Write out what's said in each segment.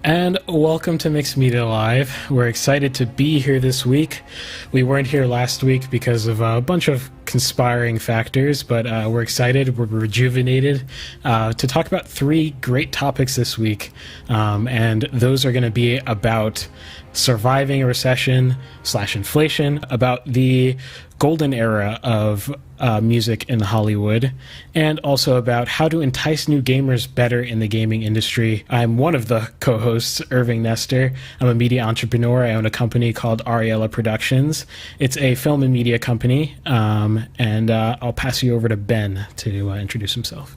And welcome to Mixed Media Live. We're excited to be here this week. We weren't here last week because of a bunch of conspiring factors, but we're excited, we're rejuvenated to talk about three great topics this week. And those are going to be about surviving a recession / inflation, about the golden era of music in Hollywood, and also about how to entice new gamers better in the gaming industry. I'm one of the co-hosts, Irving Nestor. I'm a media entrepreneur. I own a company called Ariella Productions. It's a film and media company, and I'll pass you over to Ben to introduce himself.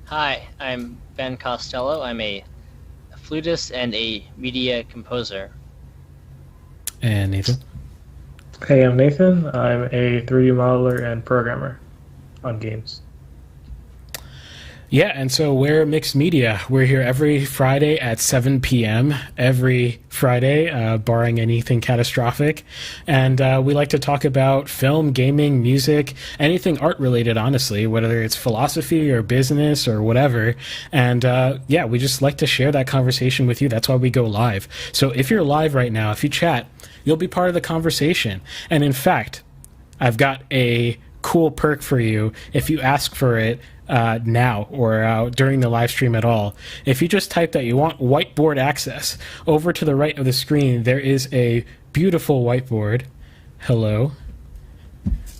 Hi, I'm Ben Costello. I'm a flutist and a media composer. And Nathan? Hey, I'm Nathan. I'm a 3D modeler and programmer on games. Yeah, and so we're Mixed Media. We're here every Friday at 7 p.m. Every Friday, barring anything catastrophic. And we like to talk about film, gaming, music, anything art-related, honestly, whether it's philosophy or business or whatever. And yeah, we just like to share that conversation with you. That's why we go live. So if you're live right now, if you chat, you'll be part of the conversation. And in fact, I've got a cool perk for you if you ask for it now or during the live stream at all. If you just type that you want whiteboard access, over to the right of the screen, there is a beautiful whiteboard. Hello.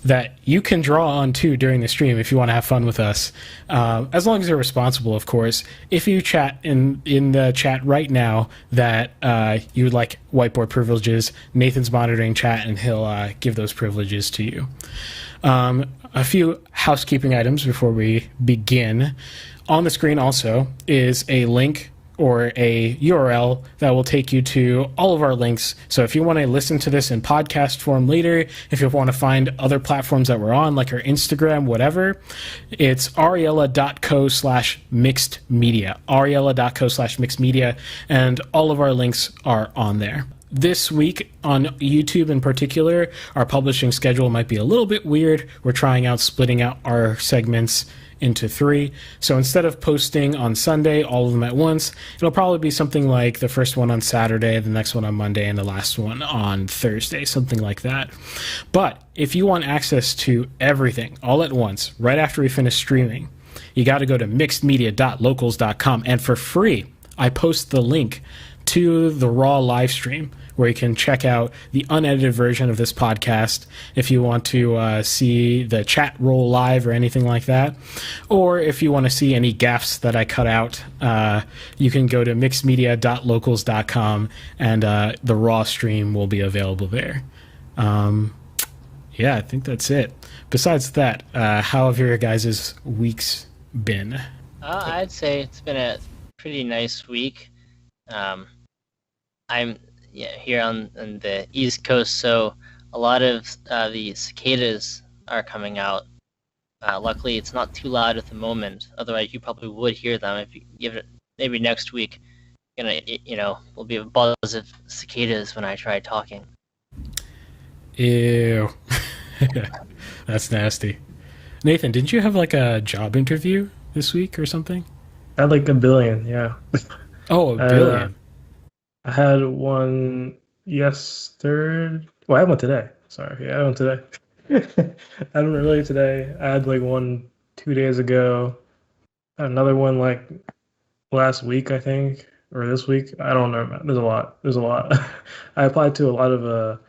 That you can draw on too during the stream if you want to have fun with us, as long as you're responsible, of course. If you chat in the chat right now that you would like whiteboard privileges, Nathan's monitoring chat and he'll give those privileges to you. A few housekeeping items before we begin. On the screen also is a link or a URL that will take you to all of our links. So if you want to listen to this in podcast form later, if you want to find other platforms that we're on, like our Instagram, whatever, it's ariella.co/mixedmedia, ariella.co/mixedmedia, and all of our links are on there. This week on YouTube in particular, our publishing schedule might be a little bit weird. We're trying out splitting out our segments into 3. So instead of posting on Sunday, all of them at once, it'll probably be something like the first one on Saturday, the next one on Monday, and the last one on Thursday, something like that. But if you want access to everything all at once, right after we finish streaming, you got to go to mixedmedia.locals.com, and for free, I post the link to the raw live stream where you can check out the unedited version of this podcast if you want to see the chat roll live or anything like that. Or if you want to see any gaffes that I cut out, you can go to mixedmedia.locals.com and the raw stream will be available there. Yeah, I think that's it. Besides that, how have your guys' weeks been? I'd say it's been a pretty nice week. I'm here on the East Coast, so a lot of the cicadas are coming out. Luckily, it's not too loud at the moment. Otherwise, you probably would hear them. If you give it maybe next week, will be a buzz of cicadas when I try talking. Ew, that's nasty. Nathan, didn't you have like a job interview this week or something? I had like a billion, yeah. Oh, a billion. I had one yesterday. Well, I had one today. Sorry, yeah, I had one today. I had one earlier today. I had like one 2 days ago. Another one like last week, I think, or this week. I don't know. There's a lot. There's a lot. I applied to a lot of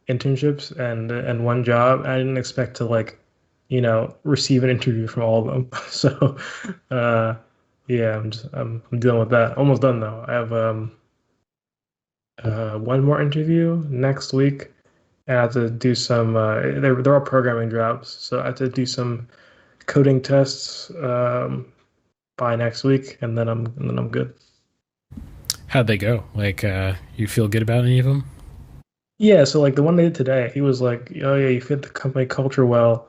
internships and one job. I didn't expect to receive an interview from all of them. So yeah, I'm dealing with that. Almost done though. I have one more interview next week, and I have to do some. They're all programming jobs, so I have to do some coding tests by next week, and then I'm good. How'd they go? Like, you feel good about any of them? Yeah, so like the one they did today, he was like, "Oh yeah, you fit the company culture well,"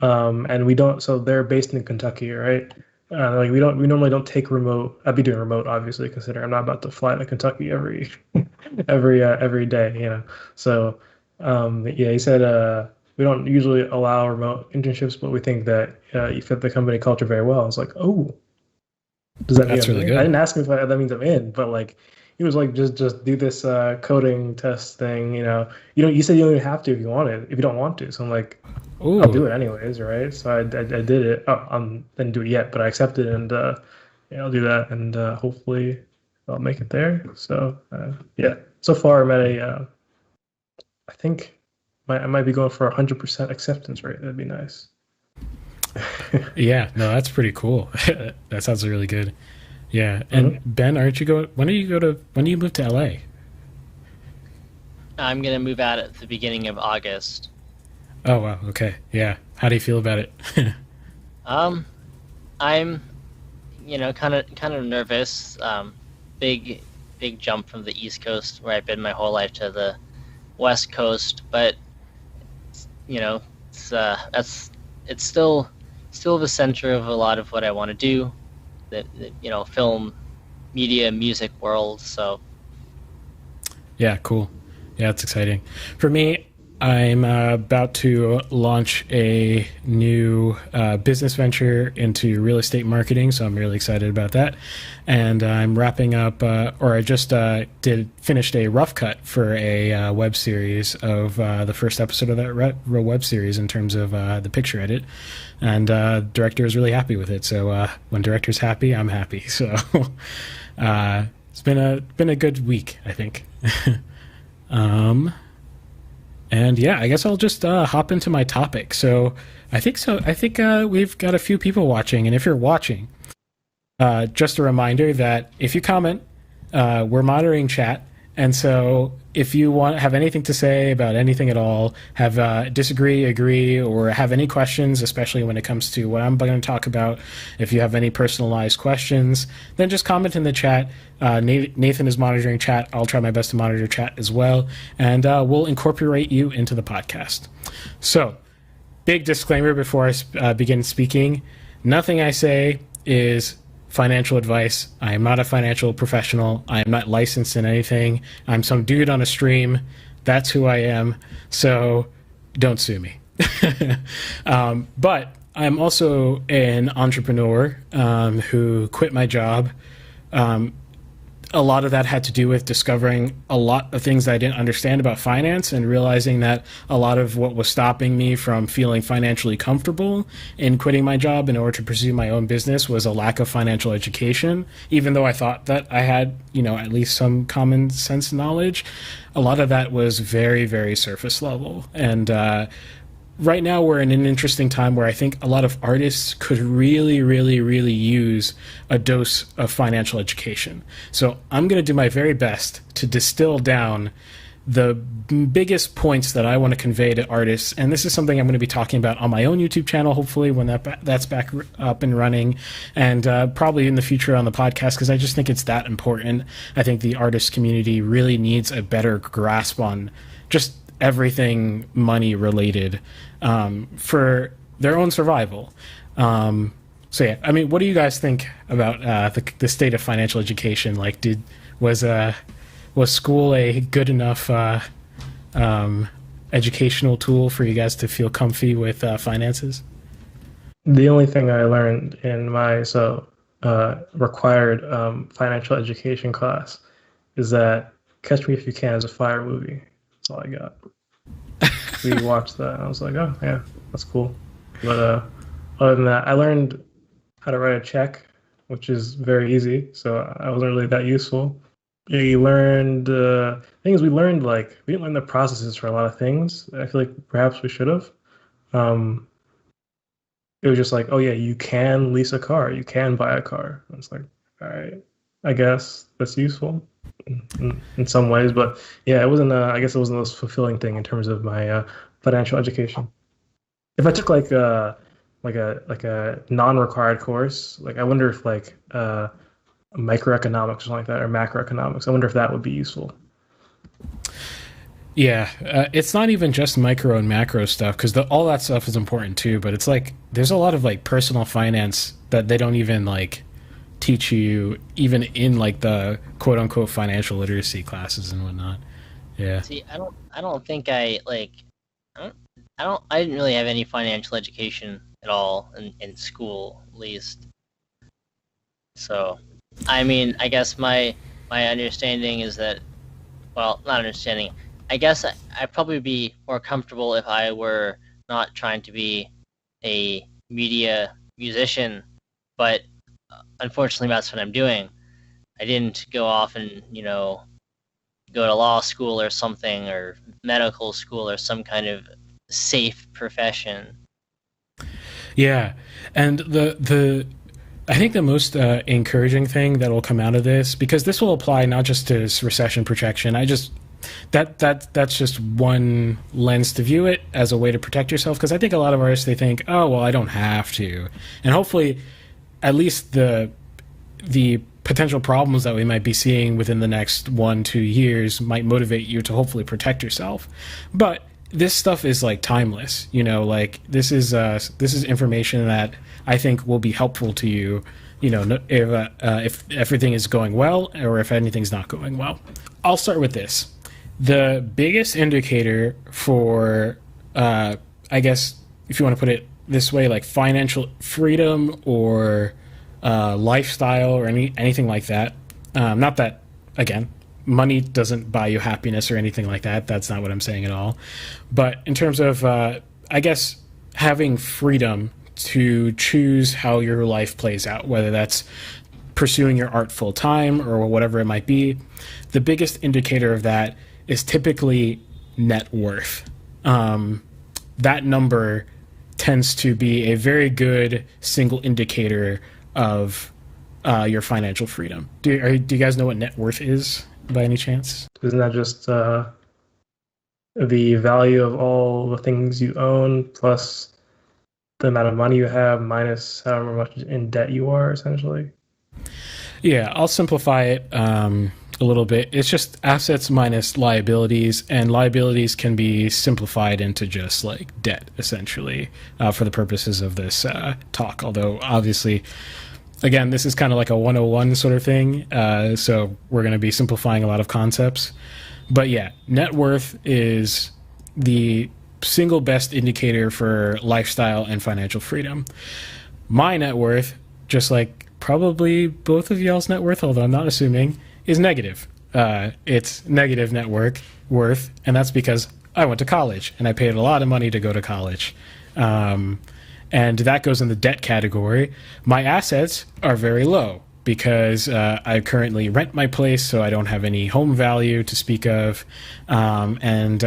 and we don't. So they're based in Kentucky, right? We normally don't take remote. I'd be doing remote, obviously, considering I'm not about to fly to Kentucky every day. So yeah, he said we don't usually allow remote internships, but we think that you fit the company culture very well. I was like, oh, Does that mean That's I'm really in? I good. didn't ask him if that means I'm in, but like he was like, just do this coding test thing. You said you don't even have to if you want it, if you don't want to. So I'm like, I'll Ooh, do it anyways, right? So I did it. Oh, didn't do it yet, but I accepted and yeah, I'll do that and hopefully I'll make it there. So yeah, so far I'm at I think I might be going for 100% acceptance rate. That'd be nice. yeah, no, that's pretty cool. That sounds really good. Yeah, and Mhm. Ben, aren't you go? When do you move to LA? I'm gonna move out at the beginning of August. Oh wow, okay, yeah. How do you feel about it? Um, I'm, kind of nervous. Big, big jump from the East Coast, where I've been my whole life, to the West Coast, but it's still the center of a lot of what I want to do. The film, media, music world. So Yeah, cool. Yeah, it's exciting. For me, I'm about to launch a new business venture into real estate marketing, so I'm really excited about that. And I'm wrapping up, or I just finished a rough cut for a web series of the first episode of that web series in terms of the picture edit. And director is really happy with it. So when director's happy, I'm happy. So it's been a good week, I think. Um, and yeah, I guess I'll just hop into my topic. So I think we've got a few people watching, and if you're watching, just a reminder that if you comment, we're monitoring chat, and so if you have anything to say about anything at all, have disagree, agree, or have any questions, especially when it comes to what I'm going to talk about, if you have any personalized questions, then just comment in the chat. Nathan is monitoring chat. I'll try my best to monitor chat as well, and we'll incorporate you into the podcast. So, big disclaimer before I begin speaking: nothing I say is financial advice. I am not a financial professional. I am not licensed in anything. I'm some dude on a stream. That's who I am. So don't sue me. But I'm also an entrepreneur who quit my job. A lot of that had to do with discovering a lot of things that I didn't understand about finance and realizing that a lot of what was stopping me from feeling financially comfortable in quitting my job in order to pursue my own business was a lack of financial education. Even though I thought that I had, at least some common sense knowledge, a lot of that was very, very surface level. And right now we're in an interesting time where I think a lot of artists could really, really, really use a dose of financial education. So I'm going to do my very best to distill down the biggest points that I want to convey to artists. And this is something I'm going to be talking about on my own YouTube channel, hopefully when that's back up and running, and probably in the future on the podcast, because I just think it's that important. I think the artist community really needs a better grasp on just everything money related for their own survival. So yeah, I mean, what do you guys think about the state of financial education? Like, was school a good enough educational tool for you guys to feel comfy with finances? The only thing I learned in my required financial education class is that Catch Me If You Can is a fire movie. That's all I got. We watched that and I was like, oh yeah, that's cool. But other than that, I learned how to write a check, which is very easy. So I wasn't really that useful. Yeah, you learned things we learned, like we didn't learn the processes for a lot of things. I feel like perhaps we should have. Um, it was just like, oh yeah, you can lease a car, you can buy a car. And it's like, all right, I guess that's useful in some ways, but yeah, it wasn't. I guess it wasn't the most fulfilling thing in terms of my financial education. If I took like a non-required course, like I wonder if like microeconomics or something like that, or macroeconomics, I wonder if that would be useful. Yeah, it's not even just micro and macro stuff because all that stuff is important too. But it's like there's a lot of like personal finance that they don't even like teach you, even in like the quote unquote financial literacy classes and whatnot. Yeah. see, I don't think I didn't really have any financial education at all in school, at least. So, I mean, I guess my understanding is that, well, not understanding. I guess I'd probably be more comfortable if I were not trying to be a media musician, but unfortunately, that's what I'm doing. I didn't go off and, go to law school or something, or medical school or some kind of safe profession. Yeah, and the I think the most encouraging thing that will come out of this, because this will apply not just to recession protection. That's just one lens to view it as a way to protect yourself. Because I think a lot of artists, they think, oh well, I don't have to, and hopefully, at least the potential problems that we might be seeing within the next 1-2 years might motivate you to hopefully protect yourself. But this stuff is like timeless, like this is information that I think will be helpful to you, if everything is going well or if anything's not going well. I'll start with this. The biggest indicator for, I guess, if you want to put it this way, like financial freedom or lifestyle or anything like that. Not that, again, money doesn't buy you happiness or anything like that. That's not what I'm saying at all. But in terms of, I guess, having freedom to choose how your life plays out, whether that's pursuing your art full time or whatever it might be, the biggest indicator of that is typically net worth. That number tends to be a very good single indicator of your financial freedom. Do you guys know what net worth is by any chance? Isn't that just the value of all the things you own plus the amount of money you have minus however much in debt you are, essentially? Yeah, I'll simplify it a little bit. It's just assets minus liabilities, and liabilities can be simplified into just like debt, essentially, for the purposes of this talk. Although, obviously, again, this is kind of like a 101 sort of thing, so we're going to be simplifying a lot of concepts. But yeah, net worth is the single best indicator for lifestyle and financial freedom. My net worth, just like probably both of y'all's net worth, although I'm not assuming, is negative. It's negative net worth, and that's because I went to college and I paid a lot of money to go to college. And that goes in the debt category. My assets are very low because I currently rent my place, so I don't have any home value to speak of. And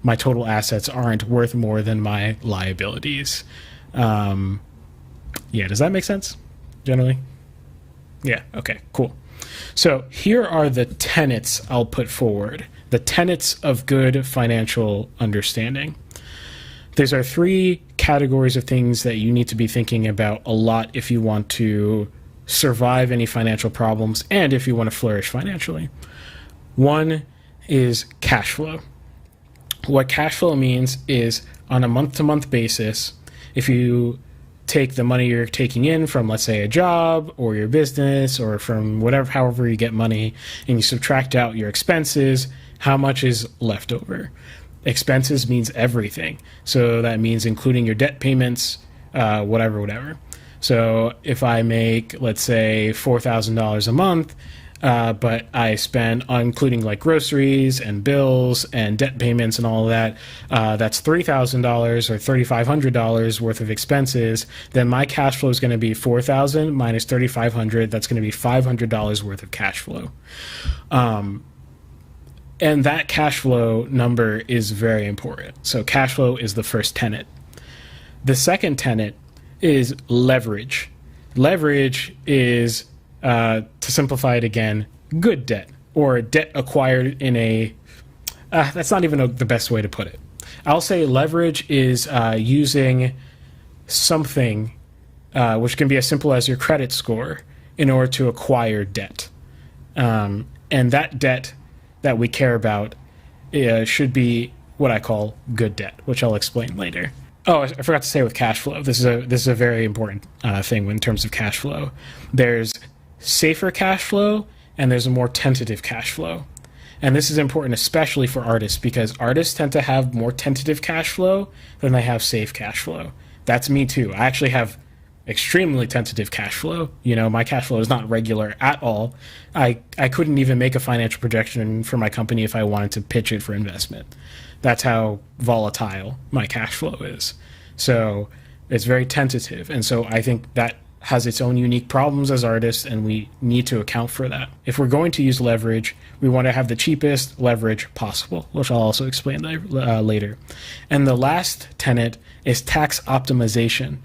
my total assets aren't worth more than my liabilities. Yeah, does that make sense, generally? Yeah, okay, cool. So here are the tenets I'll put forward, the tenets of good financial understanding. These are 3 categories of things that you need to be thinking about a lot if you want to survive any financial problems and if you want to flourish financially. 1 is cash flow. What cash flow means is on a month-to-month basis, if you take the money you're taking in from, let's say, a job or your business or from however you get money, and you subtract out your expenses, how much is left over? Expenses means everything. So that means including your debt payments, whatever. So if I make, let's say, $4,000 a month, but I spend, including like groceries and bills and debt payments and all of that, that's $3,000 or $3,500 worth of expenses, then my cash flow is going to be $4,000 minus $3,500. That's going to be $500 worth of cash flow. And that cash flow number is very important. So cash flow is the first tenet. The second tenet is leverage. Leverage is, to simplify it again, good debt, or debt acquired in a... that's not even the best way to put it. I'll say leverage is using something, which can be as simple as your credit score, in order to acquire debt. And that debt that we care about should be what I call good debt, which I'll explain later. Oh, I forgot to say with cash flow. This is a very important thing in terms of cash flow. There's safer cash flow and there's a more tentative cash flow. And this is important especially for artists because artists tend to have more tentative cash flow than they have safe cash flow. That's me too. I actually have extremely tentative cash flow. My cash flow is not regular at all. I couldn't even make a financial projection for my company if I wanted to pitch it for investment. That's how volatile my cash flow is. So it's very tentative. And so I think that has its own unique problems as artists, and we need to account for that. If we're going to use leverage, we want to have the cheapest leverage possible, which I'll also explain later. And the last tenet is tax optimization.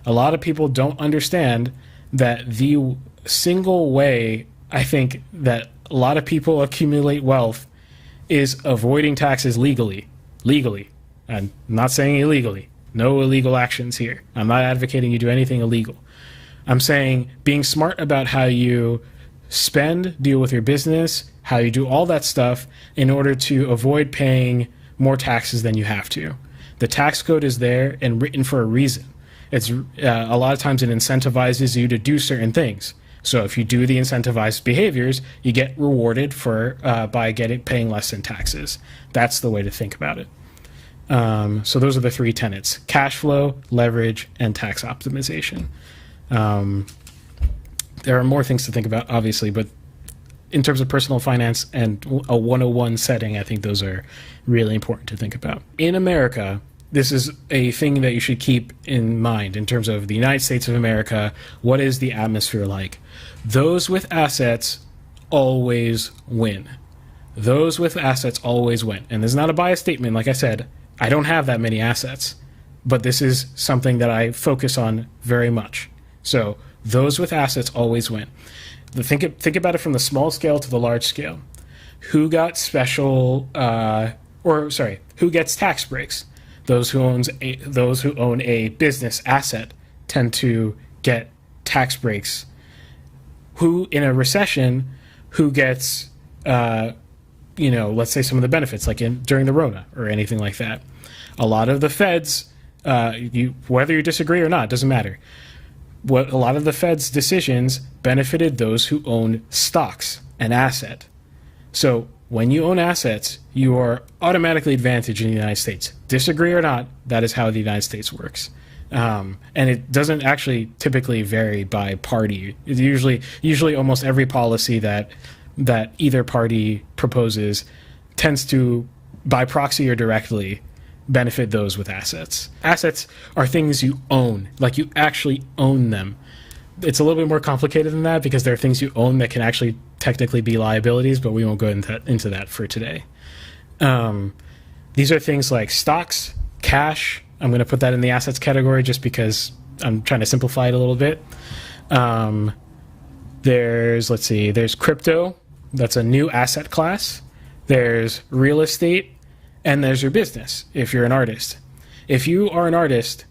A lot of people don't understand that the single way I think that a lot of people accumulate wealth is avoiding taxes legally. I'm not saying illegally. No illegal actions here. I'm not advocating you do anything illegal. I'm saying being smart about how you spend, deal with your business, how you do all that stuff in order to avoid paying more taxes than you have to. The tax code is there and written for a reason. It's a lot of times it incentivizes you to do certain things. So if you do the incentivized behaviors, you get rewarded for by paying less in taxes. That's the way to think about it. So those are the three tenets: cash flow, leverage, and tax optimization. There are more things to think about, obviously, but in terms of personal finance and a 101 setting, I think those are really important to think about. In America, this is a thing that you should keep in mind in terms of the United States of America. What is the atmosphere like? Those with assets always win. Those with assets always win. And this is not a biased statement. Like I said, I don't have that many assets, but this is something that I focus on very much. So those with assets always win. Think about it from the small scale to the large scale. Who got who gets tax breaks? Those who own a business asset tend to get tax breaks. Who in a recession, who gets let's say some of the benefits, like during the Rona or anything like that. A lot of the feds, whether you disagree or not, doesn't matter. A lot of the Fed's decisions benefited those who own stocks, an asset. So when you own assets, you are automatically advantaged in the United States. Disagree or not, that is how the United States works. And it doesn't actually typically vary by party. It's usually almost every policy that either party proposes tends to, by proxy or directly, benefit those with assets. Assets are things you own, like you actually own them. It's a little bit more complicated than that because there are things you own that can actually technically be liabilities, but we won't go into that for today. These are things like stocks, cash. I'm going to put that in the assets category just because I'm trying to simplify it a little bit. There's crypto. That's a new asset class. There's real estate, and there's your business if you're an artist. If you are an artist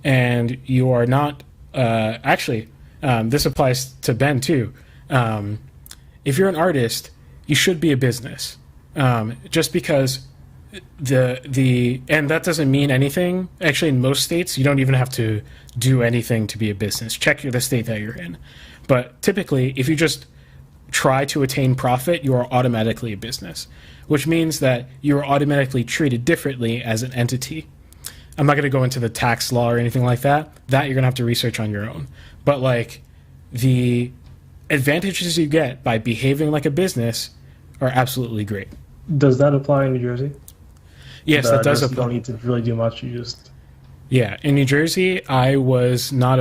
and you are not, this applies to Ben too. If you're an artist, you should be a business. Just because and that doesn't mean anything. Actually, in most states, you don't even have to do anything to be a business. Check the state that you're in. But typically, if you just try to attain profit, you are automatically a business, which means that you are automatically treated differently as an entity. I'm not going to go into the tax law or anything like that. That you're going to have to research on your own. But like the advantages you get by behaving like a business are absolutely great. Does that apply in New Jersey? Yes, that does You apply. don't need to really do much. You just in New Jersey, I was not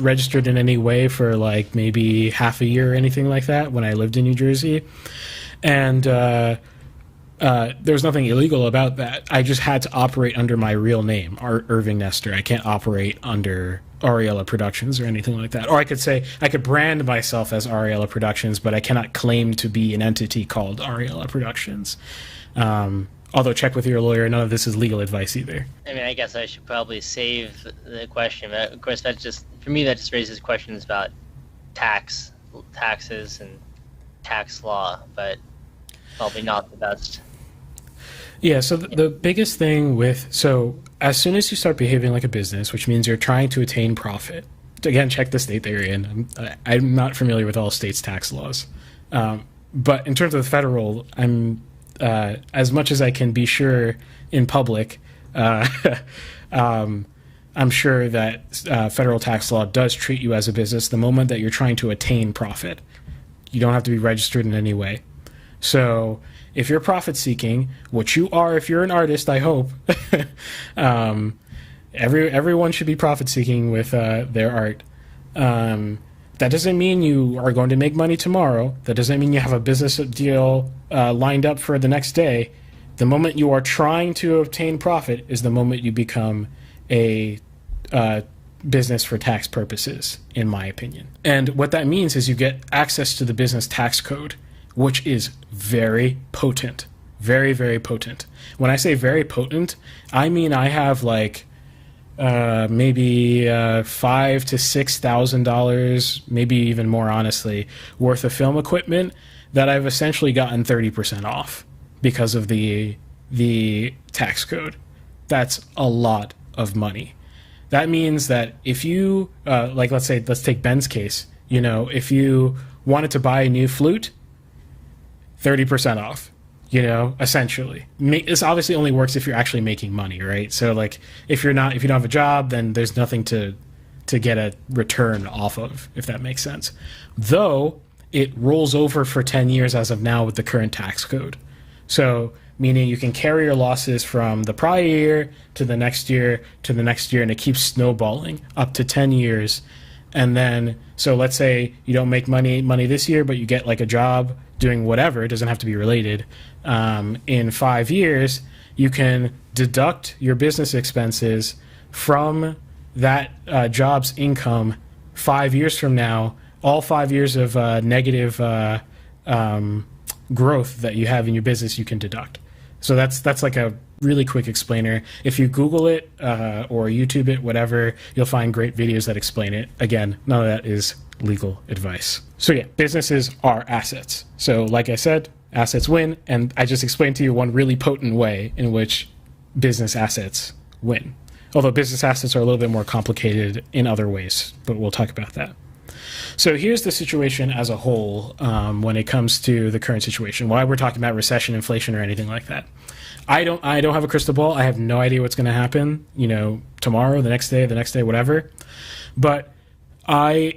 registered in any way for like maybe half a year or anything like that when I lived in New Jersey, and there was nothing illegal about that. I just had to operate under my real name, Irving Nestor. I can't operate under Ariella Productions or anything like that. Or I could brand myself as Ariella Productions, but I cannot claim to be an entity called Ariella Productions. Although check with your lawyer, none of this is legal advice either. I mean, I guess I should probably save the question. But of course, that just raises questions about taxes and tax law, but probably not the best. Yeah, so the biggest thing as soon as you start behaving like a business, which means you're trying to attain profit, again, check the state that you're in. I'm not familiar with all states' tax laws. But in terms of the federal, I'm as much as I can be sure in public, I'm sure that federal tax law does treat you as a business the moment that you're trying to attain profit. You don't have to be registered in any way. So if you're profit seeking, which you are if you're an artist, I hope, everyone should be profit seeking with their art. That doesn't mean you are going to make money tomorrow. That doesn't mean you have a business deal lined up for the next day. The moment you are trying to obtain profit is the moment you become a business for tax purposes, in my opinion. And what that means is you get access to the business tax code, which is very potent. Very, very potent. When I say very potent, I mean I have like maybe $5,000 to $6,000, maybe even more honestly, worth of film equipment that I've essentially gotten 30% off because of the tax code. That's a lot of money. That means that if you let's take Ben's case, if you wanted to buy a new flute, 30% off, essentially. This obviously only works if you're actually making money, right? So like if you don't have a job, then there's nothing to get a return off of, if that makes sense. Though it rolls over for 10 years as of now with the current tax code. So meaning you can carry your losses from the prior year to the next year to the next year, and it keeps snowballing up to 10 years. And then, so let's say you don't make money this year, but you get like a job doing whatever, it doesn't have to be related. In 5 years, you can deduct your business expenses from that job's income 5 years from now, all 5 years of negative growth that you have in your business, you can deduct. So that's like a really quick explainer. If you Google it or YouTube it, whatever, you'll find great videos that explain it. Again, none of that is legal advice. So yeah, businesses are assets. So like I said, assets win, and I just explained to you one really potent way in which business assets win. Although business assets are a little bit more complicated in other ways, but we'll talk about that. So here's the situation as a whole when it comes to the current situation. Why we're talking about recession, inflation, or anything like that. I don't have a crystal ball. I have no idea what's going to happen, tomorrow, the next day, whatever. But I'm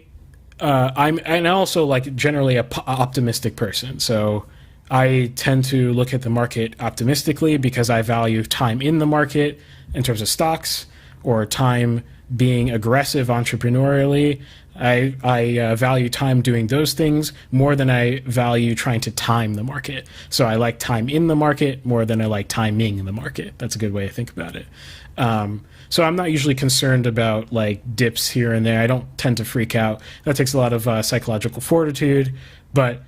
also like generally a optimistic person. So I tend to look at the market optimistically because I value time in the market in terms of stocks, or time being aggressive entrepreneurially. I value time doing those things more than I value trying to time the market. So I like time in the market more than I like timing the market. That's a good way to think about it. So I'm not usually concerned about like dips here and there. I don't tend to freak out. That takes a lot of psychological fortitude. But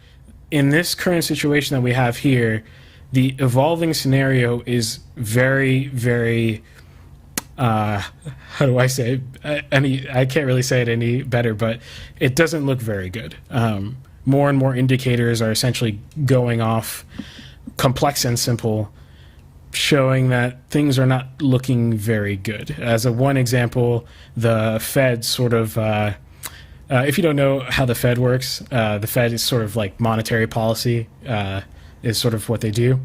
in this current situation that we have here, the evolving scenario is very, very how do I say it? I can't really say it any better, but it doesn't look very good. More and more indicators are essentially going off, complex and simple, showing that things are not looking very good. As a one example, the Fed sort of, if you don't know how the Fed works, the Fed is sort of like monetary policy, is sort of what they do.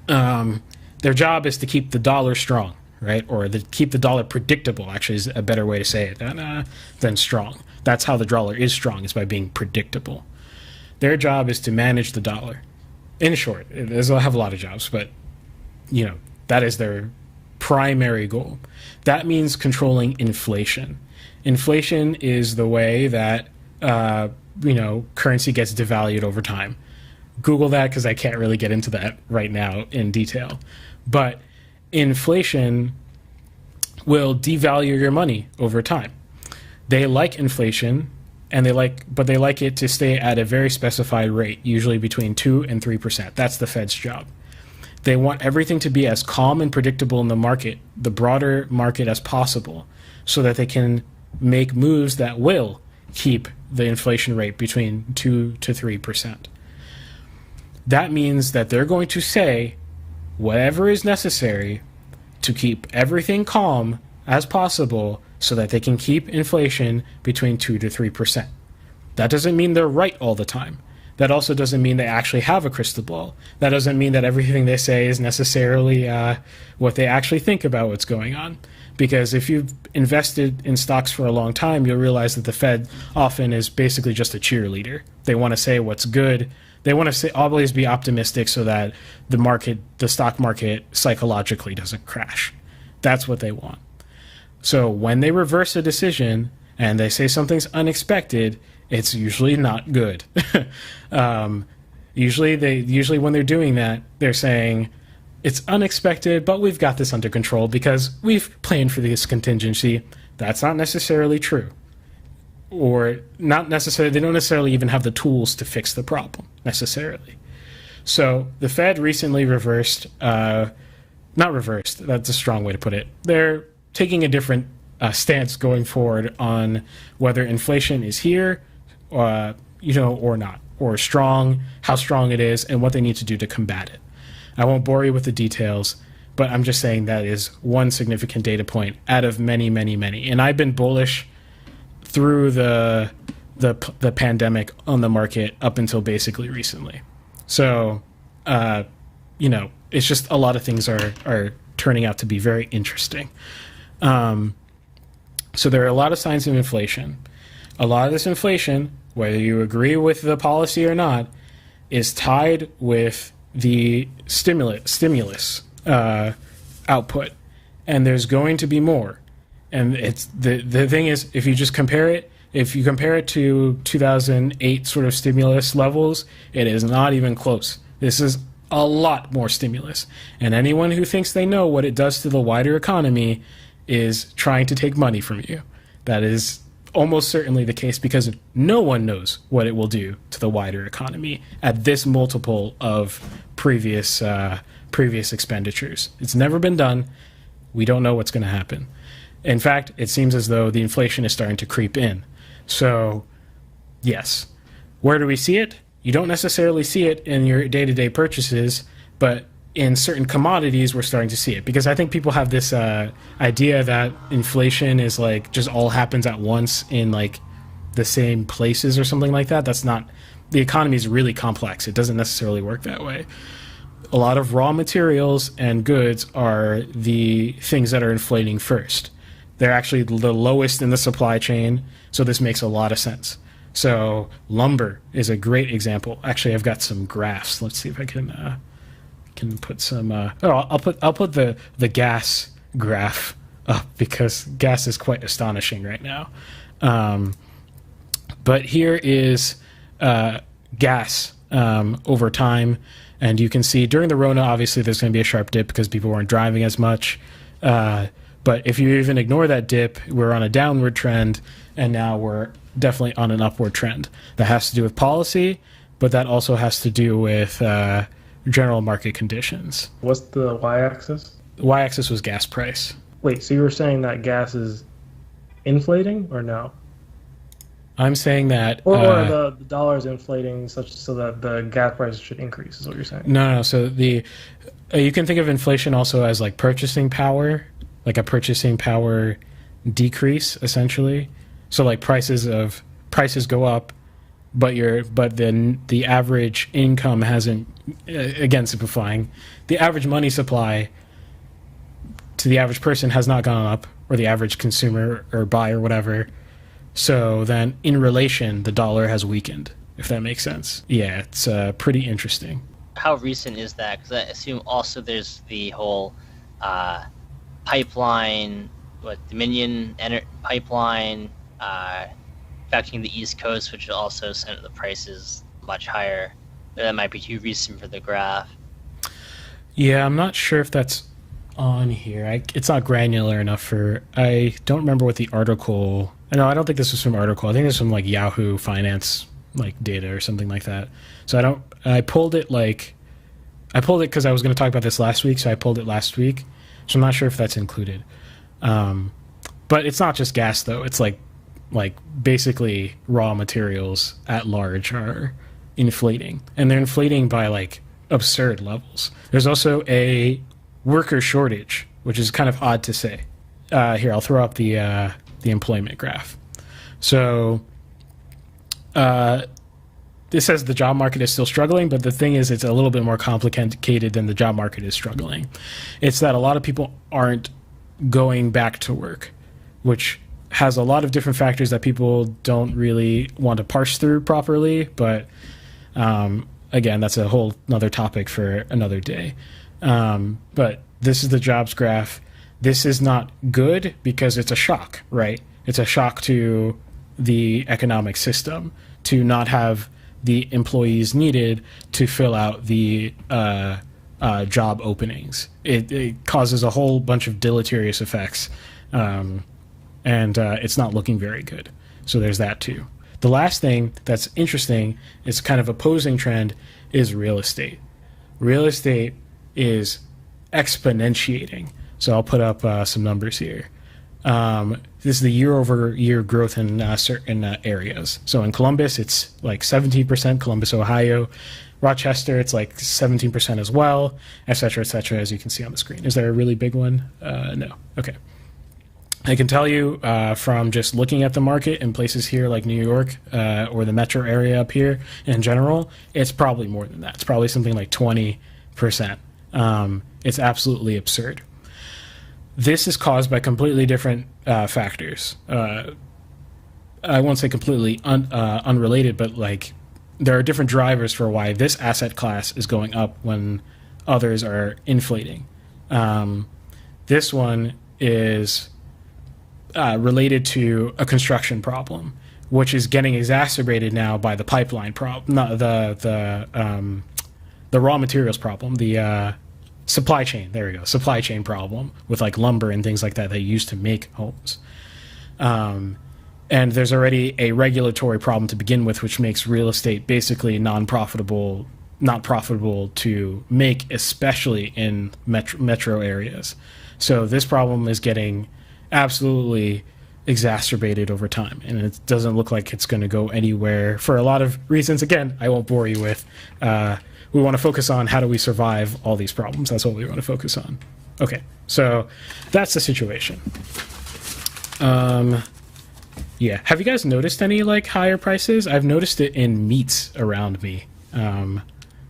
Their job is to keep the dollar strong. Right, or keep the dollar predictable, actually, is a better way to say it than strong. That's how the dollar is strong, is by being predictable. Their job is to manage the dollar. In short, they'll have a lot of jobs, but that is their primary goal. That means controlling inflation. Inflation is the way that currency gets devalued over time. Google that, because I can't really get into that right now in detail, but inflation will devalue your money over time. They like inflation, but they like it to stay at a very specified rate, usually between 2% and 3%. That's the Fed's job. They want everything to be as calm and predictable in the market, the broader market, as possible, so that they can make moves that will keep the inflation rate between 2 to 3%. That means that they're going to say whatever is necessary to keep everything calm as possible so that they can keep inflation between 2 to 3%. That doesn't mean they're right all the time. That also doesn't mean they actually have a crystal ball. That doesn't mean that everything they say is necessarily what they actually think about what's going on. Because if you've invested in stocks for a long time, you'll realize that the Fed often is basically just a cheerleader. They want to say what's good. They want to say always be optimistic so that the stock market psychologically doesn't crash. That's what they want. So when they reverse a decision and they say something's unexpected, it's usually not good. Usually when they're doing that, they're saying it's unexpected, but we've got this under control because we've planned for this contingency. That's not necessarily true. Or not necessarily, they don't necessarily even have the tools to fix the problem necessarily. So the Fed recently reversed, not reversed, that's a strong way to put it. They're taking a different stance going forward on whether inflation is here, or not, or strong, how strong it is, and what they need to do to combat it. I won't bore you with the details, but I'm just saying that is one significant data point out of many, many, many. And I've been bullish through the pandemic on the market up until basically recently. So, it's just a lot of things are turning out to be very interesting. So there are a lot of signs of inflation. A lot of this inflation, whether you agree with the policy or not, is tied with the stimulus output, and there's going to be more. And it's the thing is, if you compare it to 2008 sort of stimulus levels, it is not even close. This is a lot more stimulus, and anyone who thinks they know what it does to the wider economy is trying to take money from you. That is almost certainly the case because no one knows what it will do to the wider economy at this multiple of previous expenditures. It's never been done. We don't know what's going to happen. In fact, it seems as though the inflation is starting to creep in. So, yes. Where do we see it? You don't necessarily see it in your day-to-day purchases, but in certain commodities, we're starting to see it. Because I think people have this idea that inflation is like just all happens at once in like the same places or something like that. That's not, the economy is really complex. It doesn't necessarily work that way. A lot of raw materials and goods are the things that are inflating first. They're actually the lowest in the supply chain, so this makes a lot of sense. So lumber is a great example. Actually, I've got some graphs. Let's see if I can put some. I'll put the gas graph up because gas is quite astonishing right now. But here is gas over time, and you can see during the Rona, obviously there's going to be a sharp dip because people weren't driving as much. But if you even ignore that dip, we're on a downward trend, and now we're definitely on an upward trend. That has to do with policy, but that also has to do with general market conditions. What's the y-axis? The y-axis was gas price. Wait, so you were saying that gas is inflating or no? I'm saying that... Or the dollar is inflating such so that the gas price should increase, is what you're saying? No. So you can think of inflation also as like purchasing power, like a purchasing power decrease, essentially. So like prices go up, but then the average income hasn't, again simplifying, the average money supply to the average person has not gone up, or the average consumer or buyer, whatever. So then in relation, the dollar has weakened, if that makes sense. Yeah, it's pretty interesting. How recent is that? Because I assume also there's the whole pipeline, Dominion pipeline, affecting the East Coast, which also sent the prices much higher. That might be too recent for the graph. Yeah, I'm not sure if that's on here. It's not granular enough for... I don't remember what the article... No, I don't think this was from article. I think this was from like Yahoo Finance data or something like that. So I pulled it because I was going to talk about this last week, so I pulled it last week. So I'm not sure if that's included. But it's not just gas though. It's like basically raw materials at large are inflating, and they're inflating by like absurd levels. There's also a worker shortage, which is kind of odd to say. Here, I'll throw up the employment graph. So this says the job market is still struggling, but the thing is it's a little bit more complicated than the job market is struggling. It's that a lot of people aren't going back to work, which has a lot of different factors that people don't really want to parse through properly. But again, that's a whole another topic for another day. But this is the jobs graph. This is not good because it's a shock, right? It's a shock to the economic system to not have the employees needed to fill out the job openings. It causes a whole bunch of deleterious effects, and it's not looking very good. So there's that too. The last thing that's interesting, is kind of opposing trend, is real estate. Real estate is exponentiating. So I'll put up some numbers here. This is the year-over-year growth in certain areas. So in Columbus, it's like 17%, Columbus, Ohio. Rochester, it's like 17% as well, et cetera, as you can see on the screen. Is there a really big one? No. Okay. I can tell you from just looking at the market in places here like New York or the metro area up here in general, it's probably more than that. It's probably something like 20%. It's absolutely absurd. This is caused by completely different factors. I won't say completely unrelated, but like there are different drivers for why this asset class is going up when others are inflating. This one is related to a construction problem, which is getting exacerbated now by the pipeline problem, not the raw materials problem, the supply chain. There we go, supply chain problem with like lumber and things like that they use to make homes. And there's already a regulatory problem to begin with, which makes real estate basically not profitable to make, especially in metro areas. So this problem is getting absolutely exacerbated over time, and it doesn't look like it's going to go anywhere for a lot of reasons. Again, I won't bore you with. We want to focus on how do we survive all these problems. That's what we want to focus on. Okay, so that's the situation. Yeah, have you guys noticed any like higher prices? I've noticed it in meats around me,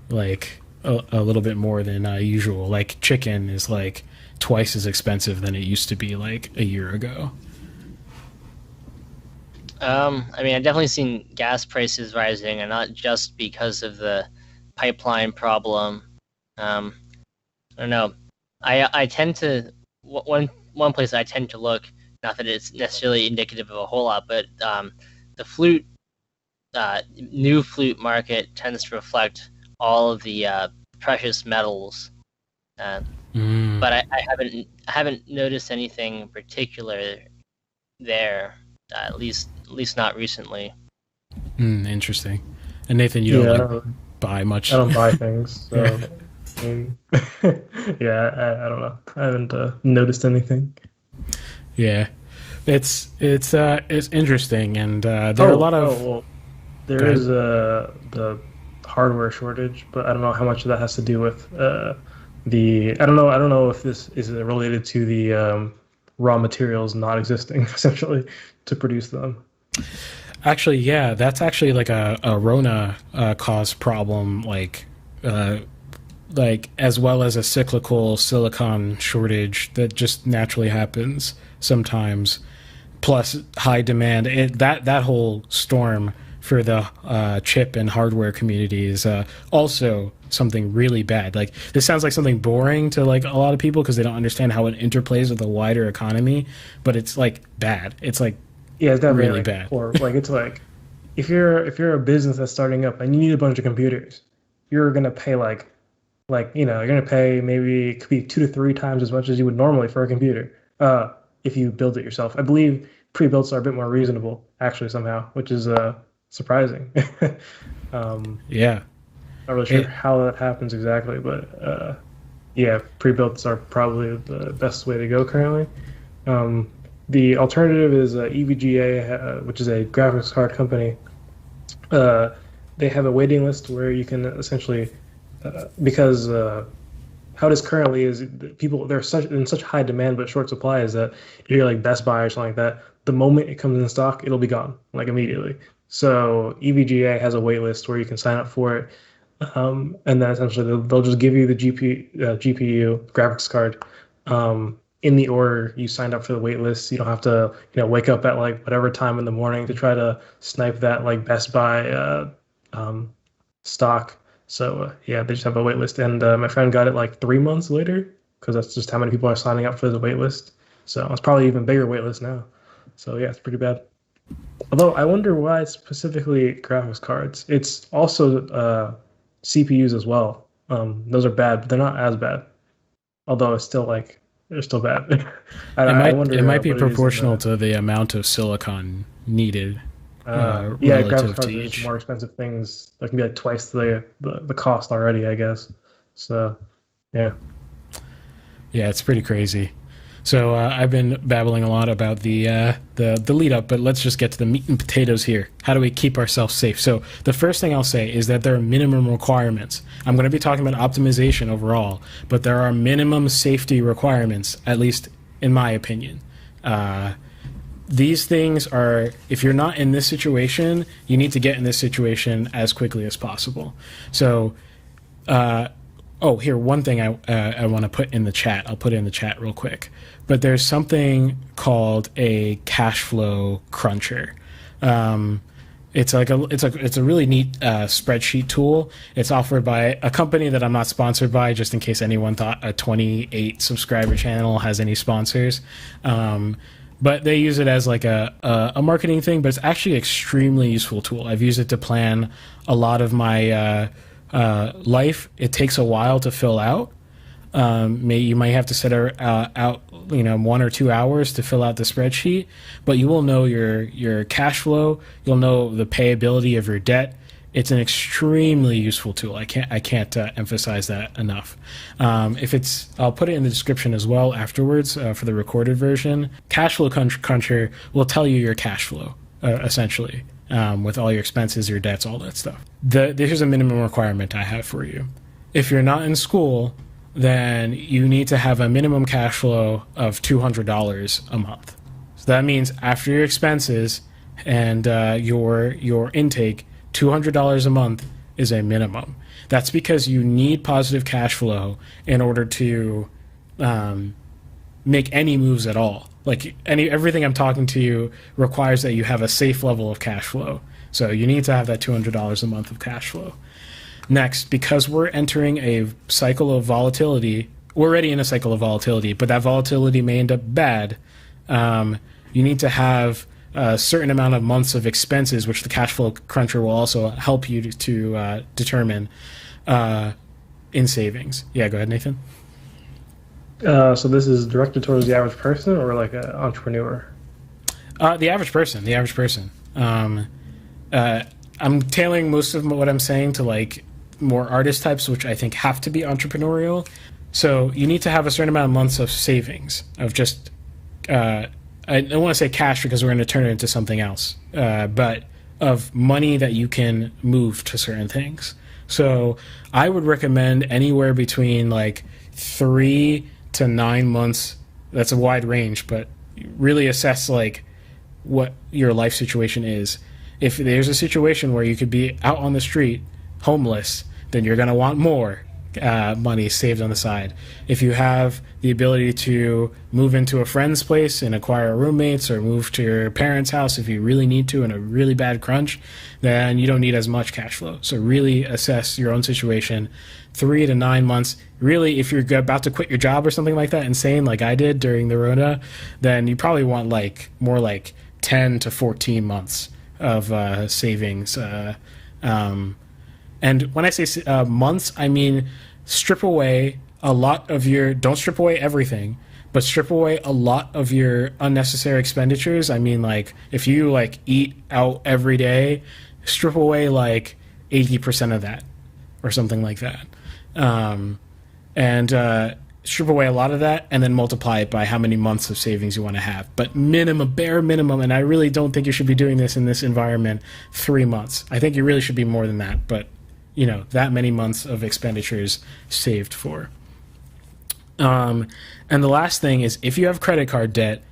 like a little bit more than usual. Like chicken is like twice as expensive than it used to be like a year ago. I mean, I've definitely seen gas prices rising, and not just because of the pipeline problem. I don't know. I tend to one place I tend to look. Not that it's necessarily indicative of a whole lot, but the flute, new flute market tends to reflect all of the precious metals. But I haven't noticed anything particular there, at least not recently. Interesting. And Nathan, you don't buy much. I don't buy things, so I mean, yeah, I don't know. I haven't noticed anything. Yeah, it's interesting, and there are a lot of. There is the hardware shortage, but I don't know how much of that has to do with I don't know if this is related to the raw materials not existing essentially to produce them. Actually, yeah, that's actually like a Rona cause problem, like as well as a cyclical silicon shortage that just naturally happens sometimes, plus high demand. That whole storm for the chip and hardware community is also something really bad. Like this sounds like something boring to like a lot of people because they don't understand how it interplays with the wider economy, but it's like bad. It's like it's definitely really like, bad. Or like it's like if you're a business that's starting up and you need a bunch of computers, you're gonna pay like you're gonna pay maybe it could be 2 to 3 times as much as you would normally for a computer if you build it yourself. I believe pre-builts are a bit more reasonable actually somehow, which is surprising. Yeah. Not really sure how that happens exactly, but yeah, pre-builts are probably the best way to go currently. The alternative is EVGA, which is a graphics card company. They have a waiting list where you can essentially, because how it is currently is people they're in such high demand but short supply is that if you're like Best Buy or something like that, the moment it comes in stock, it'll be gone like immediately. So EVGA has a wait list where you can sign up for it. And then essentially they'll just give you the GPU graphics card, in the order you signed up for the wait list. You don't have to, wake up at like whatever time in the morning to try to snipe that like Best Buy stock. So yeah, they just have a wait list, and my friend got it like 3 months later because that's just how many people are signing up for the wait list. So it's probably even bigger wait list now. So yeah, it's pretty bad. Although I wonder why specifically graphics cards. It's also CPUs as well. Those are bad, but they're not as bad. Although it's still like they're still bad. I wonder. It might be what it is in proportional to the amount of silicon needed yeah, graphics relative cards to are just each. more expensive things that can be like twice the cost already, I guess. So yeah. Yeah, it's pretty crazy. So I've been babbling a lot about the lead up, but let's just get to the meat and potatoes here. How do we keep ourselves safe? So the first thing I'll say is that there are minimum requirements. I'm going to be talking about optimization overall, but there are minimum safety requirements, at least in my opinion. These things are, if you're not in this situation, you need to get in this situation as quickly as possible. So, here, one thing I want to put in the chat. I'll put it in the chat real quick. But there's something called a cash flow cruncher. It's a really neat spreadsheet tool. It's offered by a company that I'm not sponsored by, just in case anyone thought a 28 subscriber channel has any sponsors. But they use it as like a marketing thing, but it's actually an extremely useful tool. I've used it to plan a lot of my life. It takes a while to fill out. You might have to set out 1 or 2 hours to fill out the spreadsheet, but you will know your cash flow. You'll know the payability of your debt. It's an extremely useful tool. I can't emphasize that enough. I'll put it in the description as well afterwards for the recorded version. Cash flow cruncher will tell you your cash flow essentially, with all your expenses, your debts, all that stuff. Here's a minimum requirement I have for you. If you're not in school, then you need to have a minimum cash flow of $200 a month. So that means after your expenses and your intake, $200 a month is a minimum. That's because you need positive cash flow in order to make any moves at all. Like everything I'm talking to you requires that you have a safe level of cash flow. So you need to have that $200 a month of cash flow. Next, because we're entering a cycle of volatility, we're already in a cycle of volatility, but that volatility may end up bad. You need to have a certain amount of months of expenses, which the cash flow cruncher will also help you to determine in savings. Yeah, go ahead, Nathan. So this is directed towards the average person or like an entrepreneur? The average person. I'm tailoring most of what I'm saying to like more artist types, which I think have to be entrepreneurial. So you need to have a certain amount of months of savings of just, I don't want to say cash because we're going to turn it into something else, but of money that you can move to certain things. So I would recommend anywhere between like 3 to 9 months. That's a wide range, but really assess like what your life situation is. If there's a situation where you could be out on the street, homeless, then you're going to want more money saved on the side. If you have the ability to move into a friend's place and acquire roommates or move to your parents' house if you really need to in a really bad crunch, then you don't need as much cash flow. So really assess your own situation. 3 to 9 months. Really, if you're about to quit your job or something like that, insane like I did during the Rona, then you probably want like more like 10 to 14 months of savings. And when I say months, I mean strip away a lot of don't strip away everything, but strip away a lot of your unnecessary expenditures. I mean, like if you like eat out every day, strip away like 80% of that or something like that. And strip away a lot of that and then multiply it by how many months of savings you want to have. But bare minimum, and I really don't think you should be doing this in this environment, 3 months. I think you really should be more than that, but that many months of expenditures saved for. And the last thing is, if you have credit card debt,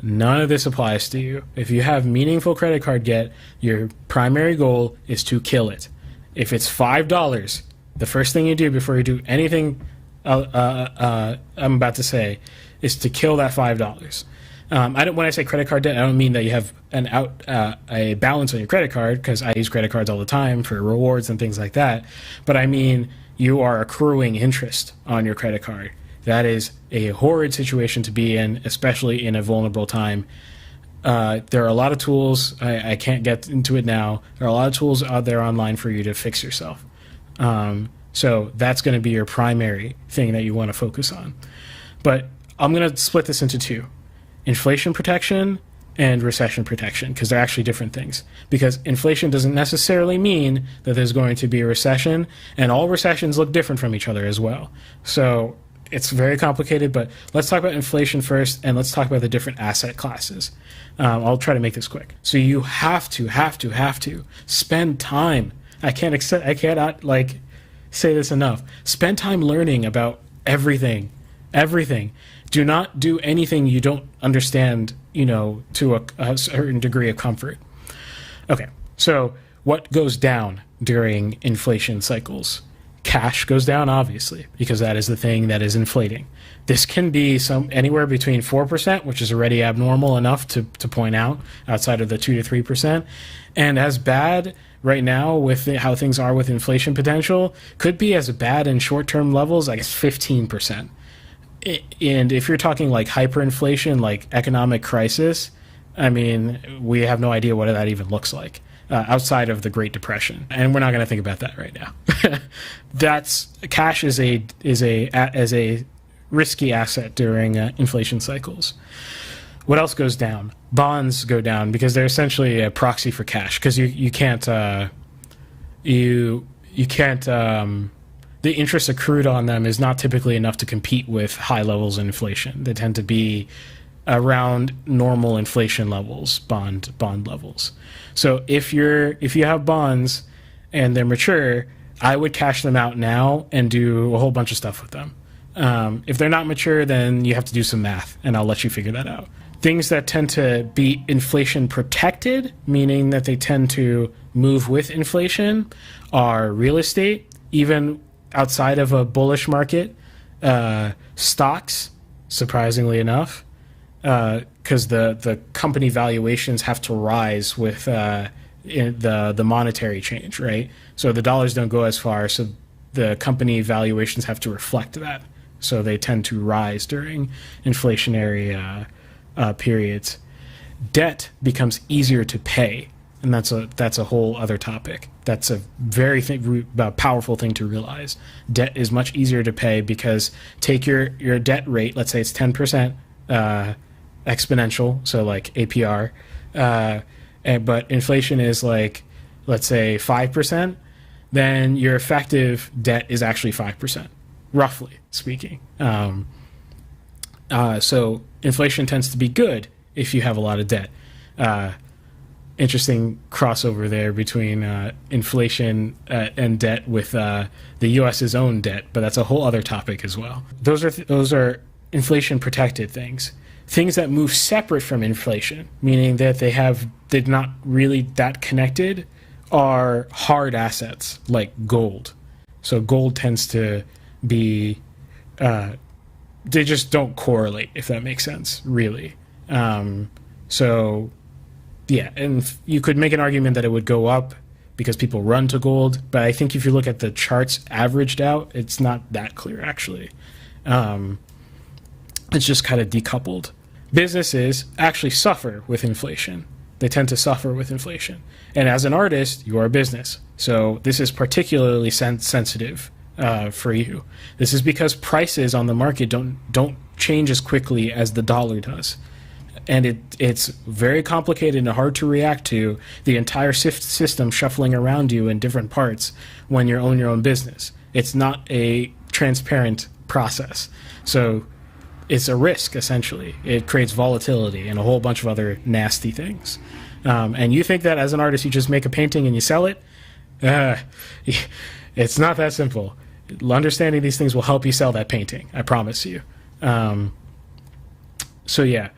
none of this applies to you. If you have meaningful credit card debt, your primary goal is to kill it. If it's $5, the first thing you do before you do anything I'm about to say is to kill that $5. When I say credit card debt, I don't mean that you have a balance on your credit card, because I use credit cards all the time for rewards and things like that. But I mean you are accruing interest on your credit card. That is a horrid situation to be in, especially in a vulnerable time. There are a lot of tools. I can't get into it now. There are a lot of tools out there online for you to fix yourself. So that's going to be your primary thing that you want to focus on. But I'm going to split this into two: inflation protection and recession protection, because they're actually different things. Because inflation doesn't necessarily mean that there's going to be a recession, and all recessions look different from each other as well. So it's very complicated, but let's talk about inflation first, and let's talk about the different asset classes. I'll try to make this quick. So you have to spend time. I cannot say this enough. Spend time learning about everything. Do not do anything you don't understand, to a certain degree of comfort. Okay, so what goes down during inflation cycles? Cash goes down, obviously, because that is the thing that is inflating. This can be anywhere between 4%, which is already abnormal enough to point out, outside of the 2 to 3%, and as bad right now with how things are with inflation potential, could be as bad in short-term levels, I guess 15%. And if you're talking like hyperinflation, like economic crisis, I mean, we have no idea what that even looks like outside of the Great Depression, and we're not going to think about that right now. Cash is a risky asset during inflation cycles. What else goes down? Bonds go down because they're essentially a proxy for cash, because you can't the interest accrued on them is not typically enough to compete with high levels of inflation. They tend to be around normal inflation levels, bond levels. So if you have bonds and they're mature, I would cash them out now and do a whole bunch of stuff with them. If they're not mature, then you have to do some math, and I'll let you figure that out. Things that tend to be inflation protected, meaning that they tend to move with inflation, are real estate, even outside of a bullish market, stocks, surprisingly enough, because the company valuations have to rise with the monetary change, right? So the dollars don't go as far, so the company valuations have to reflect that. So they tend to rise during inflationary periods. Debt becomes easier to pay, and that's a whole other topic. That's a very powerful thing to realize. Debt is much easier to pay because take your debt rate, let's say it's 10% exponential, so like APR, but inflation is like, let's say 5%, then your effective debt is actually 5%, roughly speaking. So inflation tends to be good if you have a lot of debt. Interesting crossover there between inflation and debt with the U.S.'s own debt, but that's a whole other topic as well. Those are inflation protected things. Things that move separate from inflation, meaning that they're not really that connected, are hard assets like gold. So gold tends to be they just don't correlate, if that makes sense, really. So yeah, and you could make an argument that it would go up because people run to gold, but I think if you look at the charts averaged out, it's not that clear, actually. It's just kind of decoupled. Businesses actually suffer with inflation. They tend to suffer with inflation. And as an artist, you are a business. So this is particularly sensitive for you. This is because prices on the market don't change as quickly as the dollar does. And it's very complicated and hard to react to the entire system shuffling around you in different parts when you own your own business. It's not a transparent process. So it's a risk, essentially. It creates volatility and a whole bunch of other nasty things. And you think that as an artist you just make a painting and you sell it? It's not that simple. Understanding these things will help you sell that painting, I promise you. So yeah.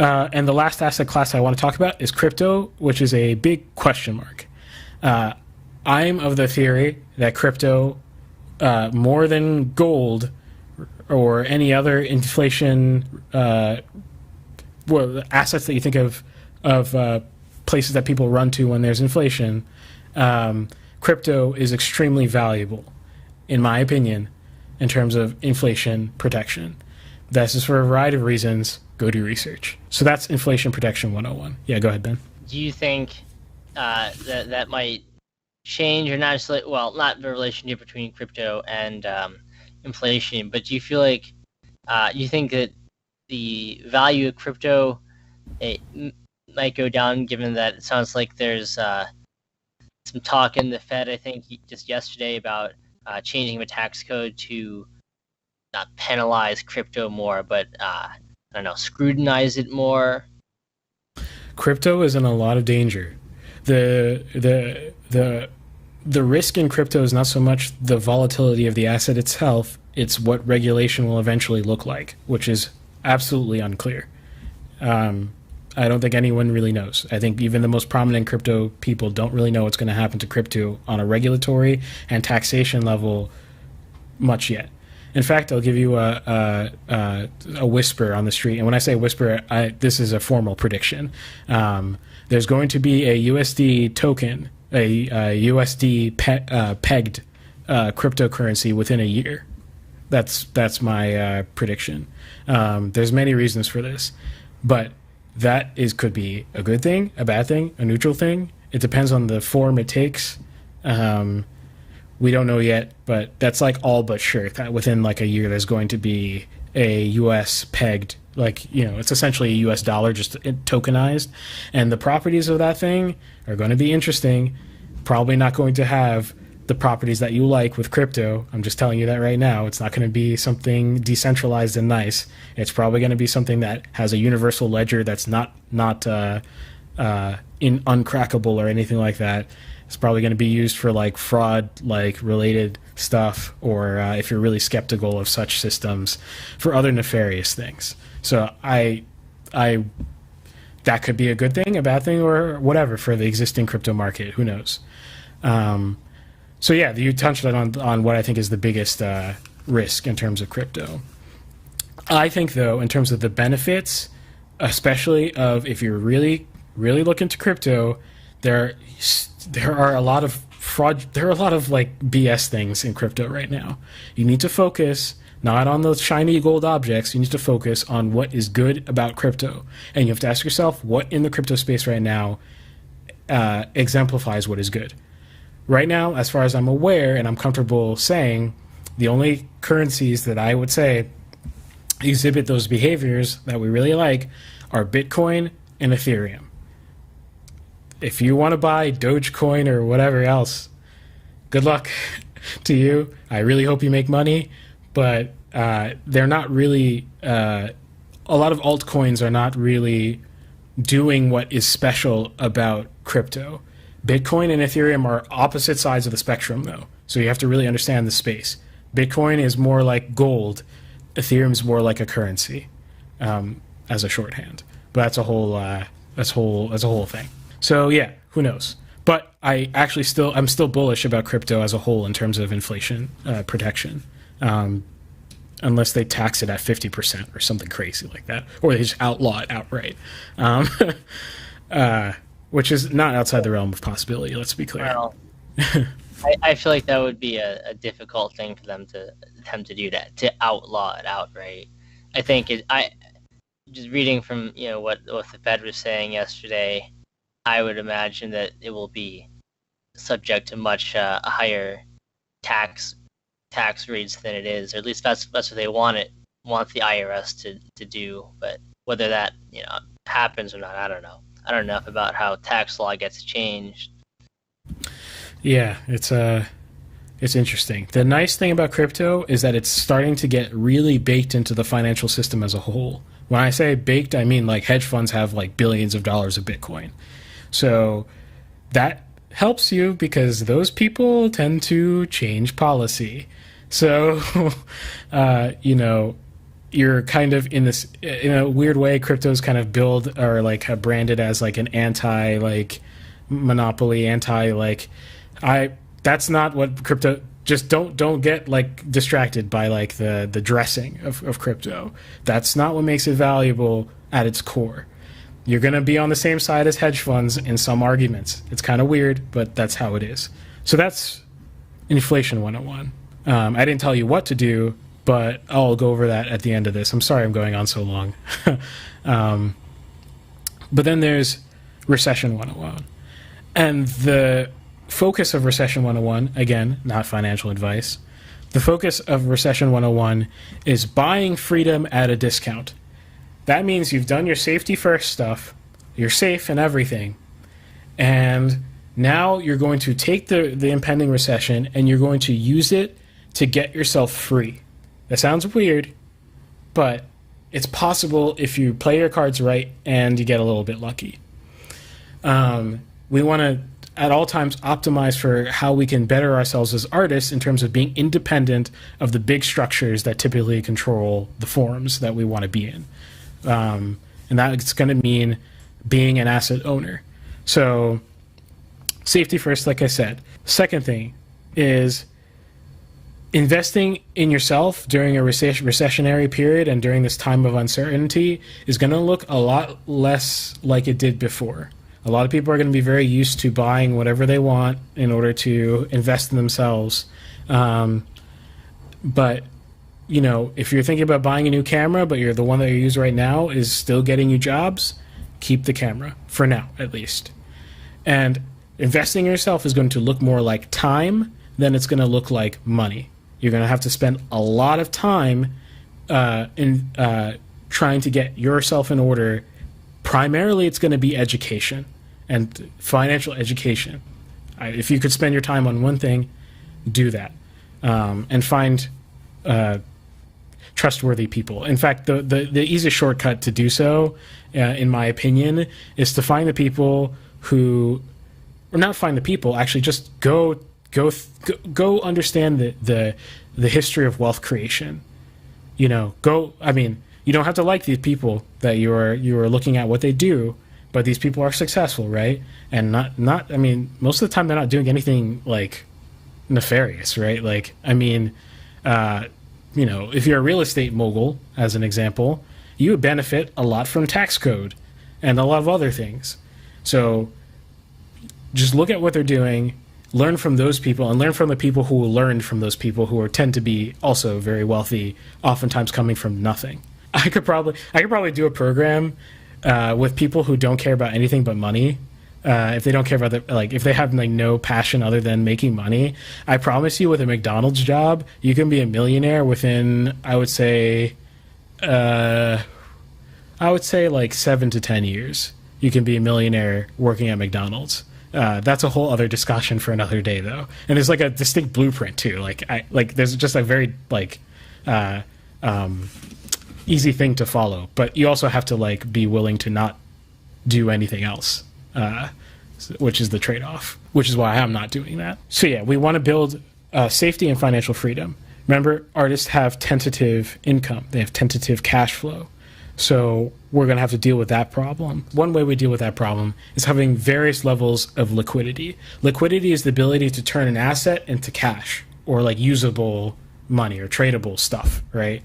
And the last asset class I want to talk about is crypto, which is a big question mark. I'm of the theory that crypto, more than gold, or any other inflation assets that you think of places that people run to when there's inflation, crypto is extremely valuable, in my opinion, in terms of inflation protection. This is for a variety of reasons. Go do research. So that's Inflation Protection 101. Yeah, go ahead, Ben. Do you think that might change, or not necessarily, well, not the relationship between crypto and inflation, but do you feel like you think that the value of crypto might go down, given that it sounds like there's some talk in the Fed, I think just yesterday, about changing the tax code to not penalize crypto more, but I don't know, scrutinize it more? Crypto is in a lot of danger. The risk in crypto is not so much the volatility of the asset itself, it's what regulation will eventually look like, which is absolutely unclear. I don't think anyone really knows. I think even the most prominent crypto people don't really know what's going to happen to crypto on a regulatory and taxation level much yet. In fact, I'll give you a whisper on the street. And when I say whisper, this is a formal prediction. There's going to be a USD token, a USD pegged cryptocurrency within a year. That's my prediction. There's many reasons for this, but that could be a good thing, a bad thing, a neutral thing. It depends on the form it takes. We don't know yet, but that's like all but sure that within like a year there's going to be a US pegged, like, you know, it's essentially a US dollar just tokenized, and the properties of that thing are going to be interesting. Probably not going to have the properties that you like with crypto. I'm just telling you that right now. It's not going to be something decentralized and nice. It's probably going to be something that has a universal ledger that's not uncrackable or anything like that. It's probably going to be used for like fraud, like related stuff, or if you're really skeptical of such systems, for other nefarious things. So that could be a good thing, a bad thing, or whatever for the existing crypto market. Who knows? So yeah, you touched on what I think is the biggest risk in terms of crypto. I think, though, in terms of the benefits, especially of if you're really, really looking to crypto, there are a lot of fraud. There are a lot of like BS things in crypto right now. You need to focus not on those shiny gold objects. You need to focus on what is good about crypto, and you have to ask yourself what in the crypto space right now exemplifies what is good. Right now, as far as I'm aware, and I'm comfortable saying, the only currencies that I would say exhibit those behaviors that we really like are Bitcoin and Ethereum. If you want to buy Dogecoin or whatever else, good luck to you. I really hope you make money, but they're not really, a lot of altcoins are not really doing what is special about crypto. Bitcoin and Ethereum are opposite sides of the spectrum, though, so you have to really understand the space. Bitcoin is more like gold. Ethereum is more like a currency, as a shorthand. But that's a whole thing. So yeah, who knows? But I'm still bullish about crypto as a whole in terms of inflation protection, unless they tax it at 50% or something crazy like that, or they just outlaw it outright. Which is not outside the realm of possibility, let's be clear. Well, I feel like that would be a difficult thing for them to attempt to do, that, to outlaw it outright. I think just reading from what the Fed was saying yesterday, I would imagine that it will be subject to much higher tax rates than it is, or at least that's what they want the IRS to do. But whether that happens or not, I don't know. I don't know enough about how tax law gets changed. Yeah, it's interesting. The nice thing about crypto is that it's starting to get really baked into the financial system as a whole. When I say baked, I mean like hedge funds have like billions of dollars of Bitcoin. So that helps you because those people tend to change policy. So, you're kind of in a weird way, crypto's kind of billed or like branded as like an anti like monopoly, that's not what crypto Just don't get like distracted by like the dressing of crypto. That's not what makes it valuable at its core. You're going to be on the same side as hedge funds in some arguments. It's kind of weird, but that's how it is. So that's Inflation 101. I didn't tell you what to do, but I'll go over that at the end of this. I'm sorry I'm going on so long. But then there's Recession 101. And the focus of Recession 101, again, not financial advice, the focus of Recession 101 is buying freedom at a discount. That means you've done your safety first stuff, you're safe and everything, and now you're going to take the impending recession and you're going to use it to get yourself free. That sounds weird, but it's possible if you play your cards right and you get a little bit lucky. We want to, at all times, optimize for how we can better ourselves as artists in terms of being independent of the big structures that typically control the forums that we want to be in. And that's going to mean being an asset owner. So safety first, like I said. Second thing is investing in yourself during a recessionary period and during this time of uncertainty is going to look a lot less like it did before. A lot of people are going to be very used to buying whatever they want in order to invest in themselves. But, you know, if you're thinking about buying a new camera, but the one that you use right now is still getting you jobs, keep the camera, for now, at least. And investing in yourself is going to look more like time than it's going to look like money. You're going to have to spend a lot of time in trying to get yourself in order. Primarily, it's going to be education and financial education. If you could spend your time on one thing, do that. And find trustworthy people. In fact, the easiest shortcut to do so, in my opinion, is to find the people who, or not find the people, actually just go understand the history of wealth creation. You know, you don't have to like these people that you are looking at what they do, but these people are successful, right? And not most of the time they're not doing anything like nefarious, right? Like, if you're a real estate mogul, as an example, you would benefit a lot from tax code and a lot of other things. So just look at what they're doing, learn from those people, and learn from the people who learned from those people who tend to be also very wealthy, oftentimes coming from nothing. I could probably do a program with people who don't care about anything but money. If they don't care about if they have no passion other than making money, I promise you, with a McDonald's job, you can be a millionaire within, I would say like 7 to 10 years. You can be a millionaire working at McDonald's. That's a whole other discussion for another day, though. And there's like a distinct blueprint too. There's just a very easy thing to follow, but you also have to be willing to not do anything else, which is the trade-off, which is why I'm not doing that. So yeah, we want to build safety and financial freedom. Remember, artists have tentative income. They have tentative cash flow. So we're going to have to deal with that problem. One way we deal with that problem is having various levels of liquidity. Liquidity is the ability to turn an asset into cash, or usable money or tradable stuff, right?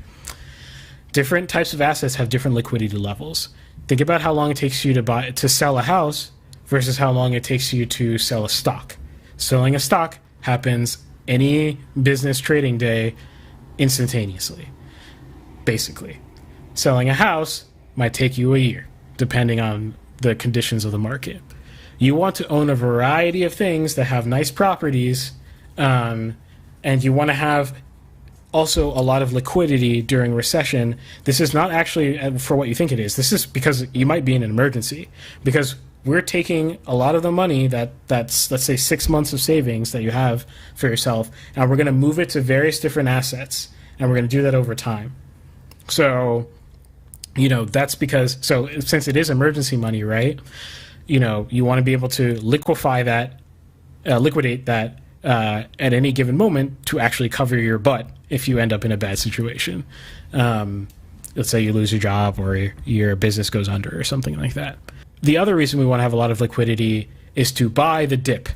Different types of assets have different liquidity levels. Think about how long it takes you to sell a house versus how long it takes you to sell a stock. Selling a stock happens any business trading day instantaneously, basically. Selling a house might take you a year, depending on the conditions of the market. You want to own a variety of things that have nice properties, and you want to have also a lot of liquidity during recession. This is not actually for what you think it is. This is because you might be in an emergency, because we're taking a lot of the money that's let's say 6 months of savings that you have for yourself, and we're going to move it to various different assets, and we're going to do that over time. So that's because, since it is emergency money, right, you want to be able to liquidate that at any given moment to actually cover your butt if you end up in a bad situation. Let's say you lose your job or your business goes under or something like that. The other reason we want to have a lot of liquidity is to buy the dip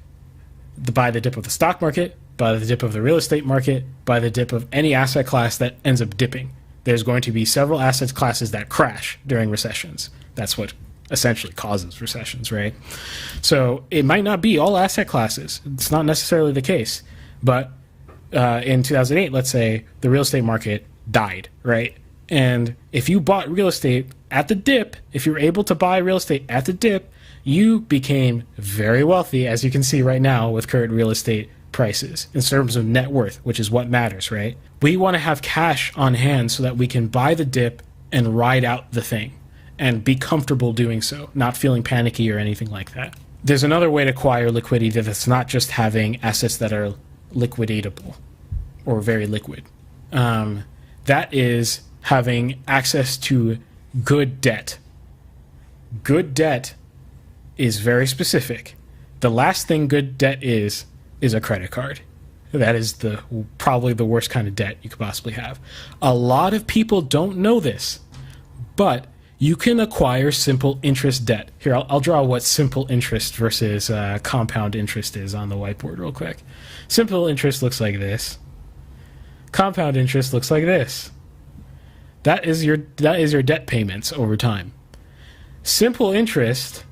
of the stock market, by the dip of the real estate market, by the dip of any asset class that ends up dipping. There's going to be several asset classes that crash during recessions. That's what essentially causes recessions, right? So it might not be all asset classes. It's not necessarily the case. But in 2008, let's say, the real estate market died, right? And if you bought real estate at the dip, if you were able to buy real estate at the dip, you became very wealthy, as you can see right now with current real estate prices in terms of net worth, which is what matters, right? We want to have cash on hand so that we can buy the dip and ride out the thing and be comfortable doing so, not feeling panicky or anything like that. There's another way to acquire liquidity that's not just having assets that are liquidatable or very liquid. That is having access to good debt. Good debt is very specific. The last thing good debt is a credit card. That is probably the worst kind of debt you could possibly have. A lot of people don't know this, but you can acquire simple interest debt. Here, I'll draw what simple interest versus compound interest is on the whiteboard real quick. Simple interest looks like this. Compound interest looks like this. That is your debt payments over time. Simple interest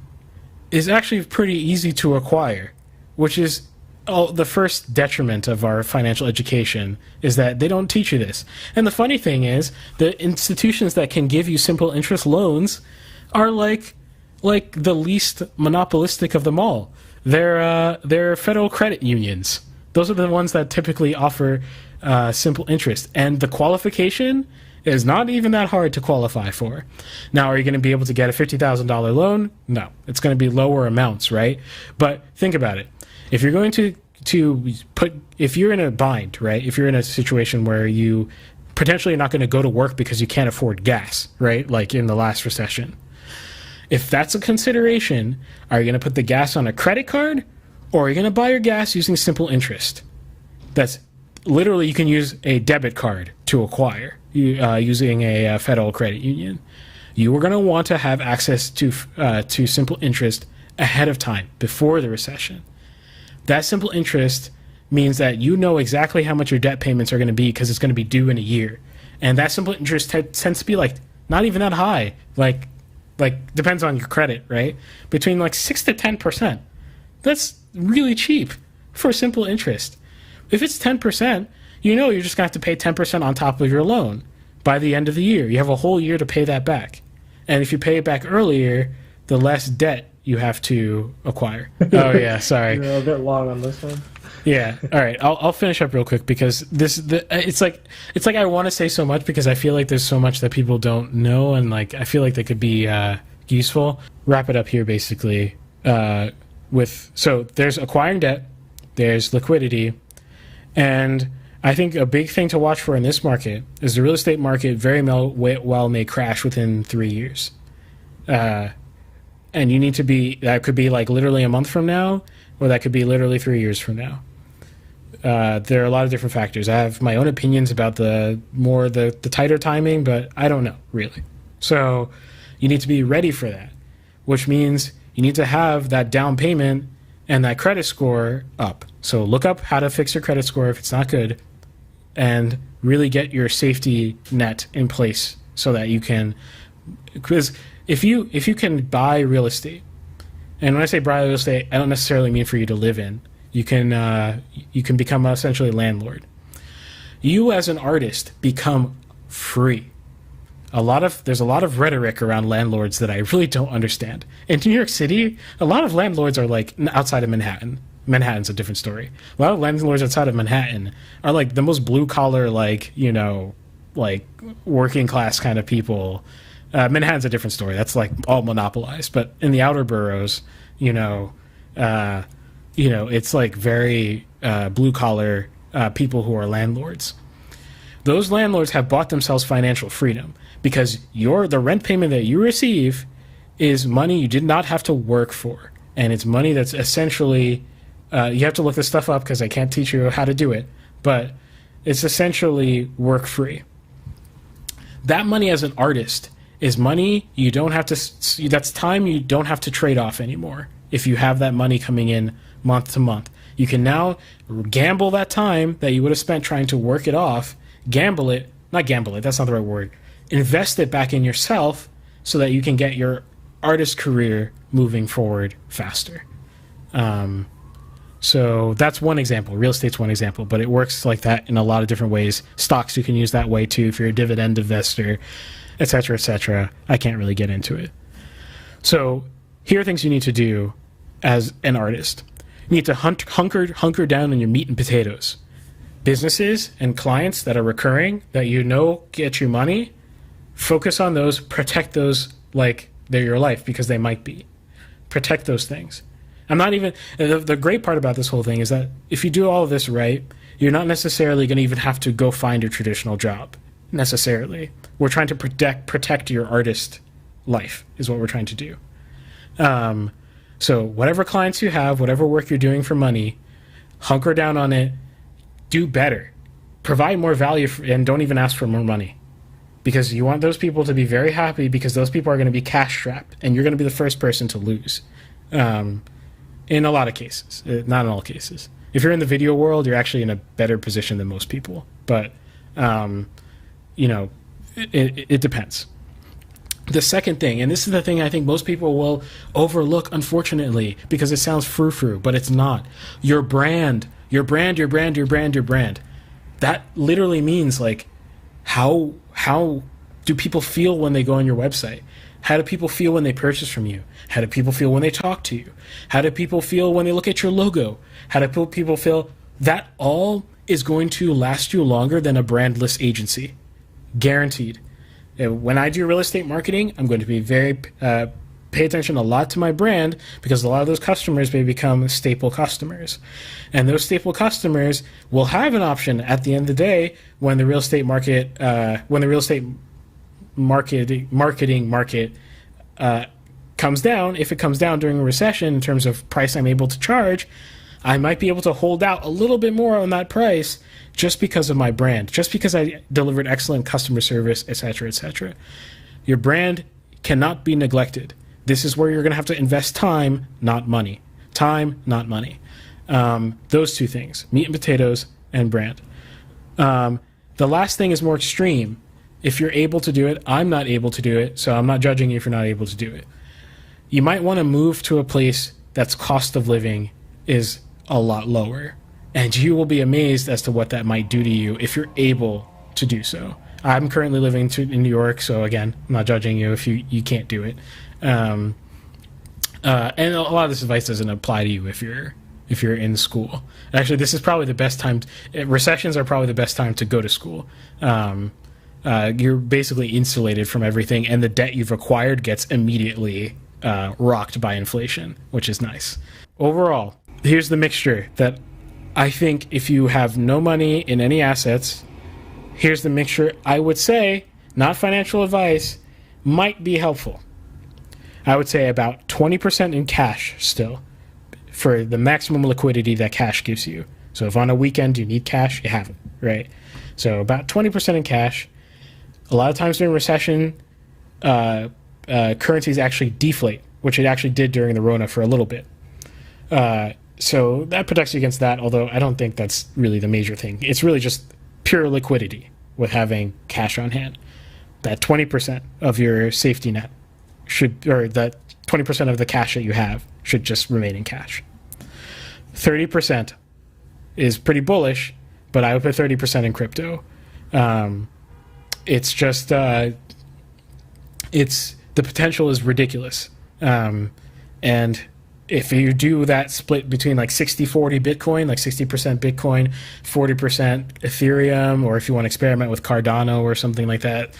is actually pretty easy to acquire, which is the first detriment of our financial education, is that they don't teach you this. And the funny thing is, the institutions that can give you simple interest loans are like the least monopolistic of them all. They're federal credit unions. Those are the ones that typically offer simple interest. And the qualification is not even that hard to qualify for. Now, are you going to be able to get a $50,000 loan? No. It's going to be lower amounts, right? But think about it. If you're going if you're in a bind, right? If you're in a situation where you potentially are not going to go to work because you can't afford gas, right? Like in the last recession. If that's a consideration, are you going to put the gas on a credit card, or are you going to buy your gas using simple interest? That's literally, you can use a debit card to acquire using a federal credit union. You are going to want to have access to simple interest ahead of time, before the recession. That simple interest means that you know exactly how much your debt payments are going to be because it's going to be due in a year. And that simple interest tends to be like not even that high. Like depends on your credit, right? Between like 6 to 10%. That's really cheap for simple interest. If it's 10%, you know you're just going to have to pay 10% on top of your loan by the end of the year. You have a whole year to pay that back. And if you pay it back earlier, the less debt you have to acquire. Oh yeah, sorry. You're a bit long on this one. Yeah. All right. I'll finish up real quick because it's like I want to say so much because I feel like there's so much that people don't know, and like I feel like they could be useful. Wrap it up here basically. So there's acquiring debt, there's liquidity, and I think a big thing to watch for in this market is the real estate market very well may crash within 3 years. And you need to that could be like literally a month from now, or that could be literally 3 years from now. There are a lot of different factors. I have my own opinions about the tighter timing, but I don't know, really. So you need to be ready for that, which means you need to have that down payment and that credit score up. So look up how to fix your credit score if it's not good, and really get your safety net in place so that you can, because if you can buy real estate, and when I say buy real estate, I don't necessarily mean for you to live in. You can become essentially a landlord. You as an artist become free. There's a lot of rhetoric around landlords that I really don't understand. In New York City, a lot of landlords are like outside of Manhattan. Manhattan's a different story. A lot of landlords outside of Manhattan are like the most blue collar, like working class kind of people. Manhattan's a different story. That's like all monopolized. But in the outer boroughs, it's like very blue collar people who are landlords. Those landlords have bought themselves financial freedom because the rent payment that you receive is money you did not have to work for, and it's money that's essentially you have to look this stuff up because I can't teach you how to do it, but it's essentially work free. That money as an artist is money you don't have to, that's time you don't have to trade off anymore if you have that money coming in month to month. You can now gamble that time that you would have spent trying to work it off, not gamble it, that's not the right word, invest it back in yourself so that you can get your artist career moving forward faster. So that's one example. Real estate's one example, but it works like that in a lot of different ways. Stocks you can use that way too if you're a dividend investor, et cetera, et cetera. I can't really get into it. So here are things you need to do as an artist. You need to hunker down on your meat and potatoes. Businesses and clients that are recurring, that you know get you money, focus on those, protect those like they're your life, because they might be. Protect those things. I'm not even, the great part about this whole thing is that if you do all of this right, you're not necessarily going to even have to go find a traditional job, necessarily. We're trying to protect your artist life, is what we're trying to do. So whatever clients you have, whatever work you're doing for money, hunker down on it, do better, provide more value, and don't even ask for more money. Because you want those people to be very happy, because those people are going to be cash strapped, and you're going to be the first person to lose. In a lot of cases, not in all cases. If you're in the video world, you're actually in a better position than most people. But, it depends. The second thing, and this is the thing I think most people will overlook, unfortunately, because it sounds frou-frou, but it's not. Your brand. That literally means, like, how do people feel when they go on your website? How do people feel when they purchase from you? How do people feel when they talk to you? How do people feel when they look at your logo? How do people feel? That all is going to last you longer than a brandless agency. Guaranteed. When I do real estate marketing, I'm going to be pay attention a lot to my brand, because a lot of those customers may become staple customers. And those staple customers will have an option at the end of the day when the real estate marketing market comes down. If it comes down during a recession in terms of price I'm able to charge, I might be able to hold out a little bit more on that price just because of my brand, just because I delivered excellent customer service, et cetera, et cetera. Your brand cannot be neglected. This is where you're going to have to invest time, not money. Time, not money. Those two things, meat and potatoes and brand. The last thing is more extreme. If you're able to do it, I'm not able to do it, so I'm not judging you if you're not able to do it. You might want to move to a place that's cost of living is a lot lower, and you will be amazed as to what that might do to you if you're able to do so. I'm currently living in New York, so again, I'm not judging you if you can't do it. And a lot of this advice doesn't apply to you if you're in school. Actually, this is probably the best time. Recessions are probably the best time to go to school. You're basically insulated from everything, and the debt you've acquired gets immediately rocked by inflation, which is nice. Overall, here's the mixture that I think if you have no money in any assets, here's the mixture I would say, not financial advice, might be helpful. I would say about 20% in cash still for the maximum liquidity that cash gives you. So if on a weekend you need cash, you have it, right? So about 20% in cash. A lot of times during recession, currencies actually deflate, which it actually did during the Rona for a little bit. So that protects you against that, although I don't think that's really the major thing. It's really just pure liquidity with having cash on hand. That 20% of your safety net that 20% of the cash that you have should just remain in cash. 30% is pretty bullish, but I would put 30% in crypto. It's just, the potential is ridiculous. And if you do that split between like 60-40 Bitcoin, like 60% Bitcoin, 40% Ethereum, or if you want to experiment with Cardano or something like that,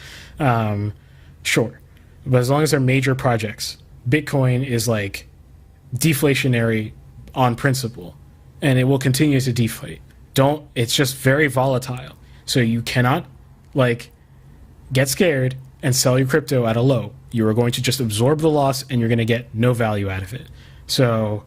sure. But as long as they're major projects, Bitcoin is like deflationary on principle, and it will continue to deflate. It's just very volatile. So you cannot like get scared and sell your crypto at a low. You are going to just absorb the loss, and you're going to get no value out of it. So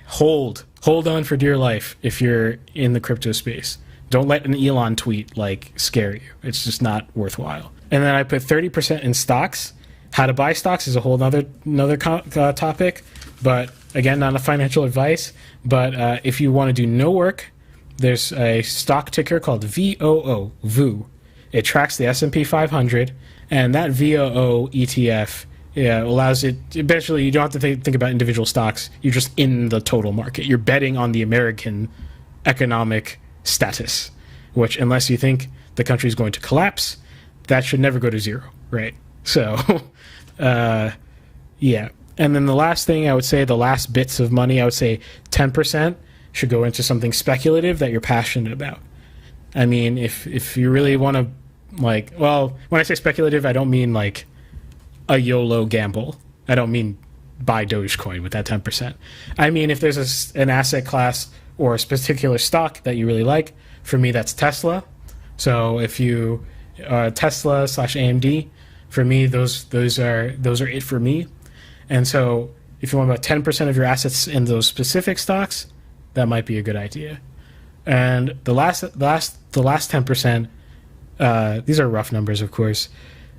hold on for dear life if you're in the crypto space. Don't let an Elon tweet like scare you. It's just not worthwhile. And then I put 30% in stocks. How to buy stocks is a whole another topic, but again, not a financial advice, but if you want to do no work, there's a stock ticker called VOO, VOO. It tracks the S&P 500, and that VOO ETF allows it. Eventually, you don't have to think about individual stocks. You're just in the total market. You're betting on the American economic status, which, unless you think the country is going to collapse, that should never go to zero, right? So, yeah. And then the last thing I would say, the last bits of money, I would say 10% should go into something speculative that you're passionate about. I mean, if you really want to, like, well, when I say speculative, I don't mean like a YOLO gamble. I don't mean buy Dogecoin with that 10%. I mean, if there's an asset class or a particular stock that you really like, for me, that's Tesla. So if you Tesla / AMD, for me, those are it for me. And so if you want about 10% of your assets in those specific stocks, that might be a good idea. And the last 10%, these are rough numbers, of course.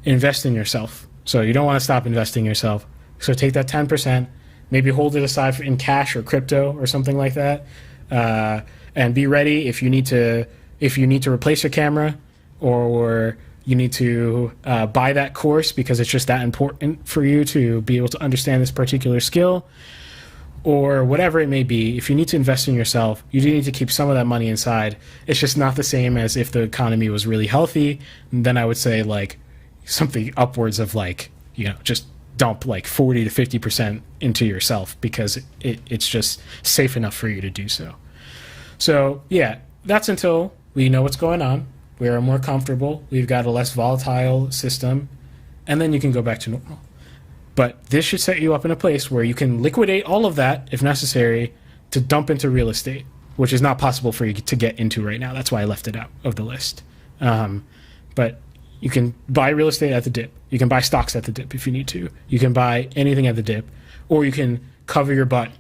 Invest in yourself. So you don't want to stop investing in yourself. So take that 10%, maybe hold it aside in cash or crypto or something like that, and be ready if you need to replace your camera, or you need to buy that course because it's just that important for you to be able to understand this particular skill, or whatever it may be. If you need to invest in yourself, you do need to keep some of that money inside. It's just not the same as if the economy was really healthy. Then I would say like something upwards of like, just dump like 40 to 50% into yourself, because it's just safe enough for you to do so. So yeah, that's until we know what's going on. We are more comfortable. We've got a less volatile system, and then you can go back to normal. But this should set you up in a place where you can liquidate all of that, if necessary, to dump into real estate, which is not possible for you to get into right now. That's why I left it out of the list. But you can buy real estate at the dip. You can buy stocks at the dip if you need to. You can buy anything at the dip. Or you can cover your butt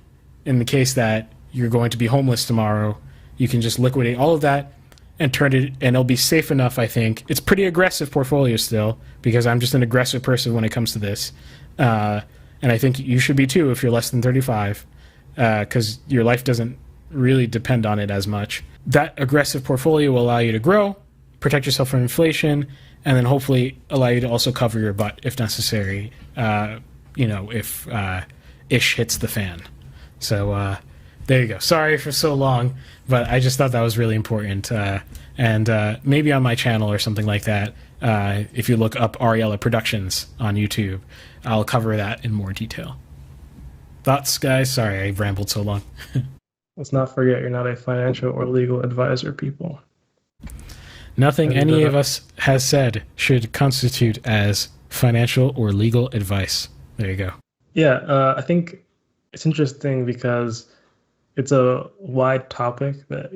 in the case that you're going to be homeless tomorrow. You can just liquidate all of that and turn it, and it'll be safe enough, I think. It's pretty aggressive portfolio still, because I'm just an aggressive person when it comes to this. And I think you should be too if you're less than 35, because your life doesn't really depend on it as much. That aggressive portfolio will allow you to grow, protect yourself from inflation, and then hopefully allow you to also cover your butt if necessary, if ish hits the fan. So there you go. Sorry for so long, but I just thought that was really important. And maybe on my channel or something like that, if you look up Ariella Productions on YouTube, I'll cover that in more detail. Thoughts, guys? Sorry, I rambled so long. Let's not forget, you're not a financial or legal advisor, people. Nothing any of us has said should constitute as financial or legal advice. There you go. Yeah, I think it's interesting because it's a wide topic that,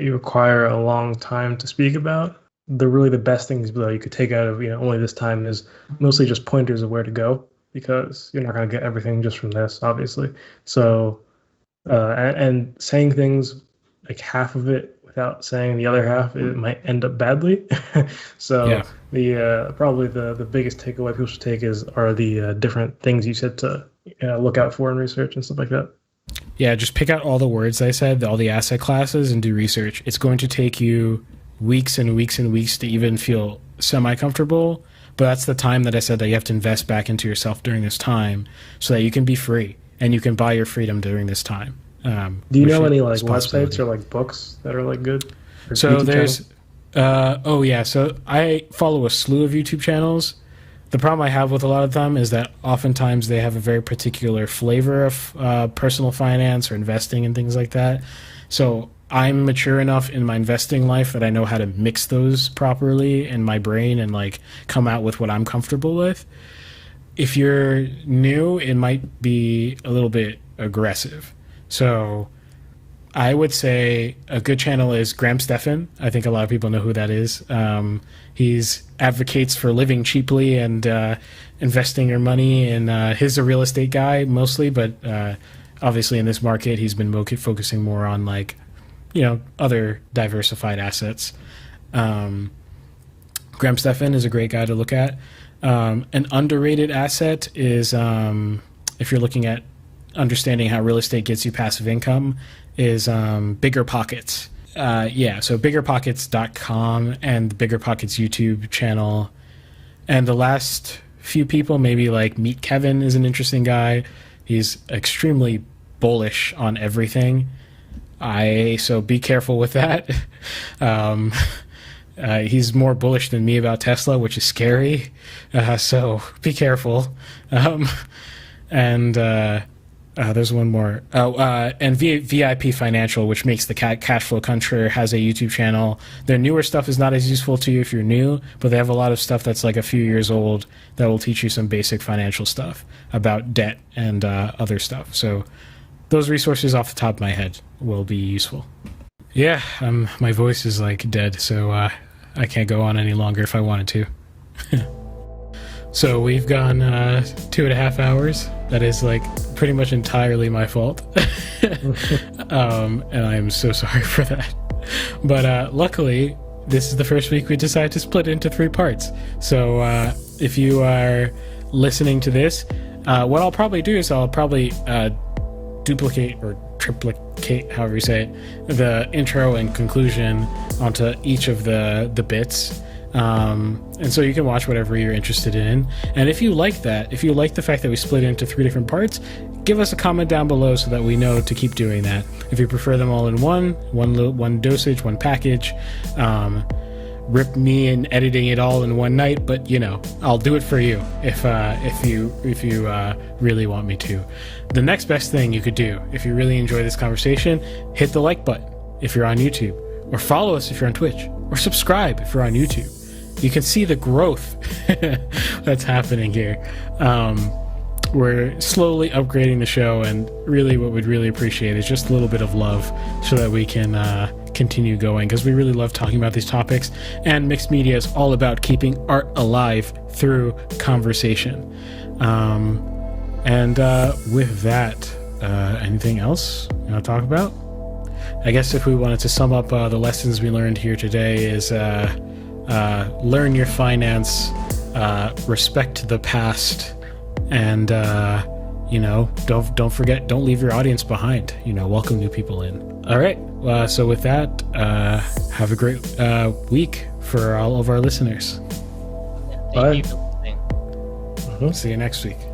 you require a long time to speak about. The best things that you could take out of, only this time is mostly just pointers of where to go, because you're not going to get everything just from this, obviously. So, and saying things like half of it without saying the other half, it might end up badly. So yeah. Probably the biggest takeaway people should take are the different things you said to look out for in research and stuff like that. Yeah, just pick out all the words I said, all the asset classes, and do research. It's going to take you weeks and weeks and weeks to even feel semi-comfortable, but that's the time that I said that you have to invest back into yourself during this time so that you can be free and you can buy your freedom during this time. Do you know any like websites or like books that are like good? So there's so I follow a slew of YouTube channels. The problem I have with a lot of them is that oftentimes they have a very particular flavor of personal finance or investing and things like that. So I'm mature enough in my investing life that I know how to mix those properly in my brain and like come out with what I'm comfortable with. If you're new, it might be a little bit aggressive. So I would say a good channel is Graham Stephan. I think a lot of people know who that is. He's advocates for living cheaply and investing your money. And he's a real estate guy mostly, but obviously in this market, he's been focusing more on like, other diversified assets. Graham Stephan is a great guy to look at. An underrated asset is if you're looking at understanding how real estate gets you passive income is Bigger Pockets. So biggerpockets.com and the Bigger Pockets YouTube channel. And the last few people, maybe like Meet Kevin is an interesting guy. He's extremely bullish on everything. So be careful with that. He's more bullish than me about Tesla, which is scary. So be careful. There's one more. And VIP Financial, which makes the Cash Flow Cruncher, has a YouTube channel. Their newer stuff is not as useful to you if you're new, but they have a lot of stuff that's like a few years old that will teach you some basic financial stuff about debt and other stuff. So those resources off the top of my head will be useful. Yeah, my voice is like dead, so I can't go on any longer if I wanted to. So we've gone 2.5 hours. That is like pretty much entirely my fault. And I am so sorry for that. But luckily, this is the first week we decided to split into 3 parts. So if you are listening to this, what I'll probably do is I'll probably duplicate or triplicate, however you say it, the intro and conclusion onto each of the bits. And so you can watch whatever you're interested in. And if you like that, if you like the fact that we split into 3 different parts, give us a comment down below so that we know to keep doing that. If you prefer them all in one dosage, one package, rip me in editing it all in one night, but I'll do it for you if you really want me to. The next best thing you could do, if you really enjoy this conversation, hit the like button if you're on YouTube, or follow us if you're on Twitch, or subscribe if you're on YouTube. You can see the growth that's happening here. We're slowly upgrading the show, and really what we'd really appreciate is just a little bit of love so that we can continue going, because we really love talking about these topics, and Mixed Media is all about keeping art alive through conversation. With that, anything else you want to talk about? I guess if we wanted to sum up the lessons we learned here today is learn your finance, respect the past, and don't forget, don't leave your audience behind. Welcome new people in. All right. So with that, have a great week for all of our listeners. Thank you for listening. See you next week.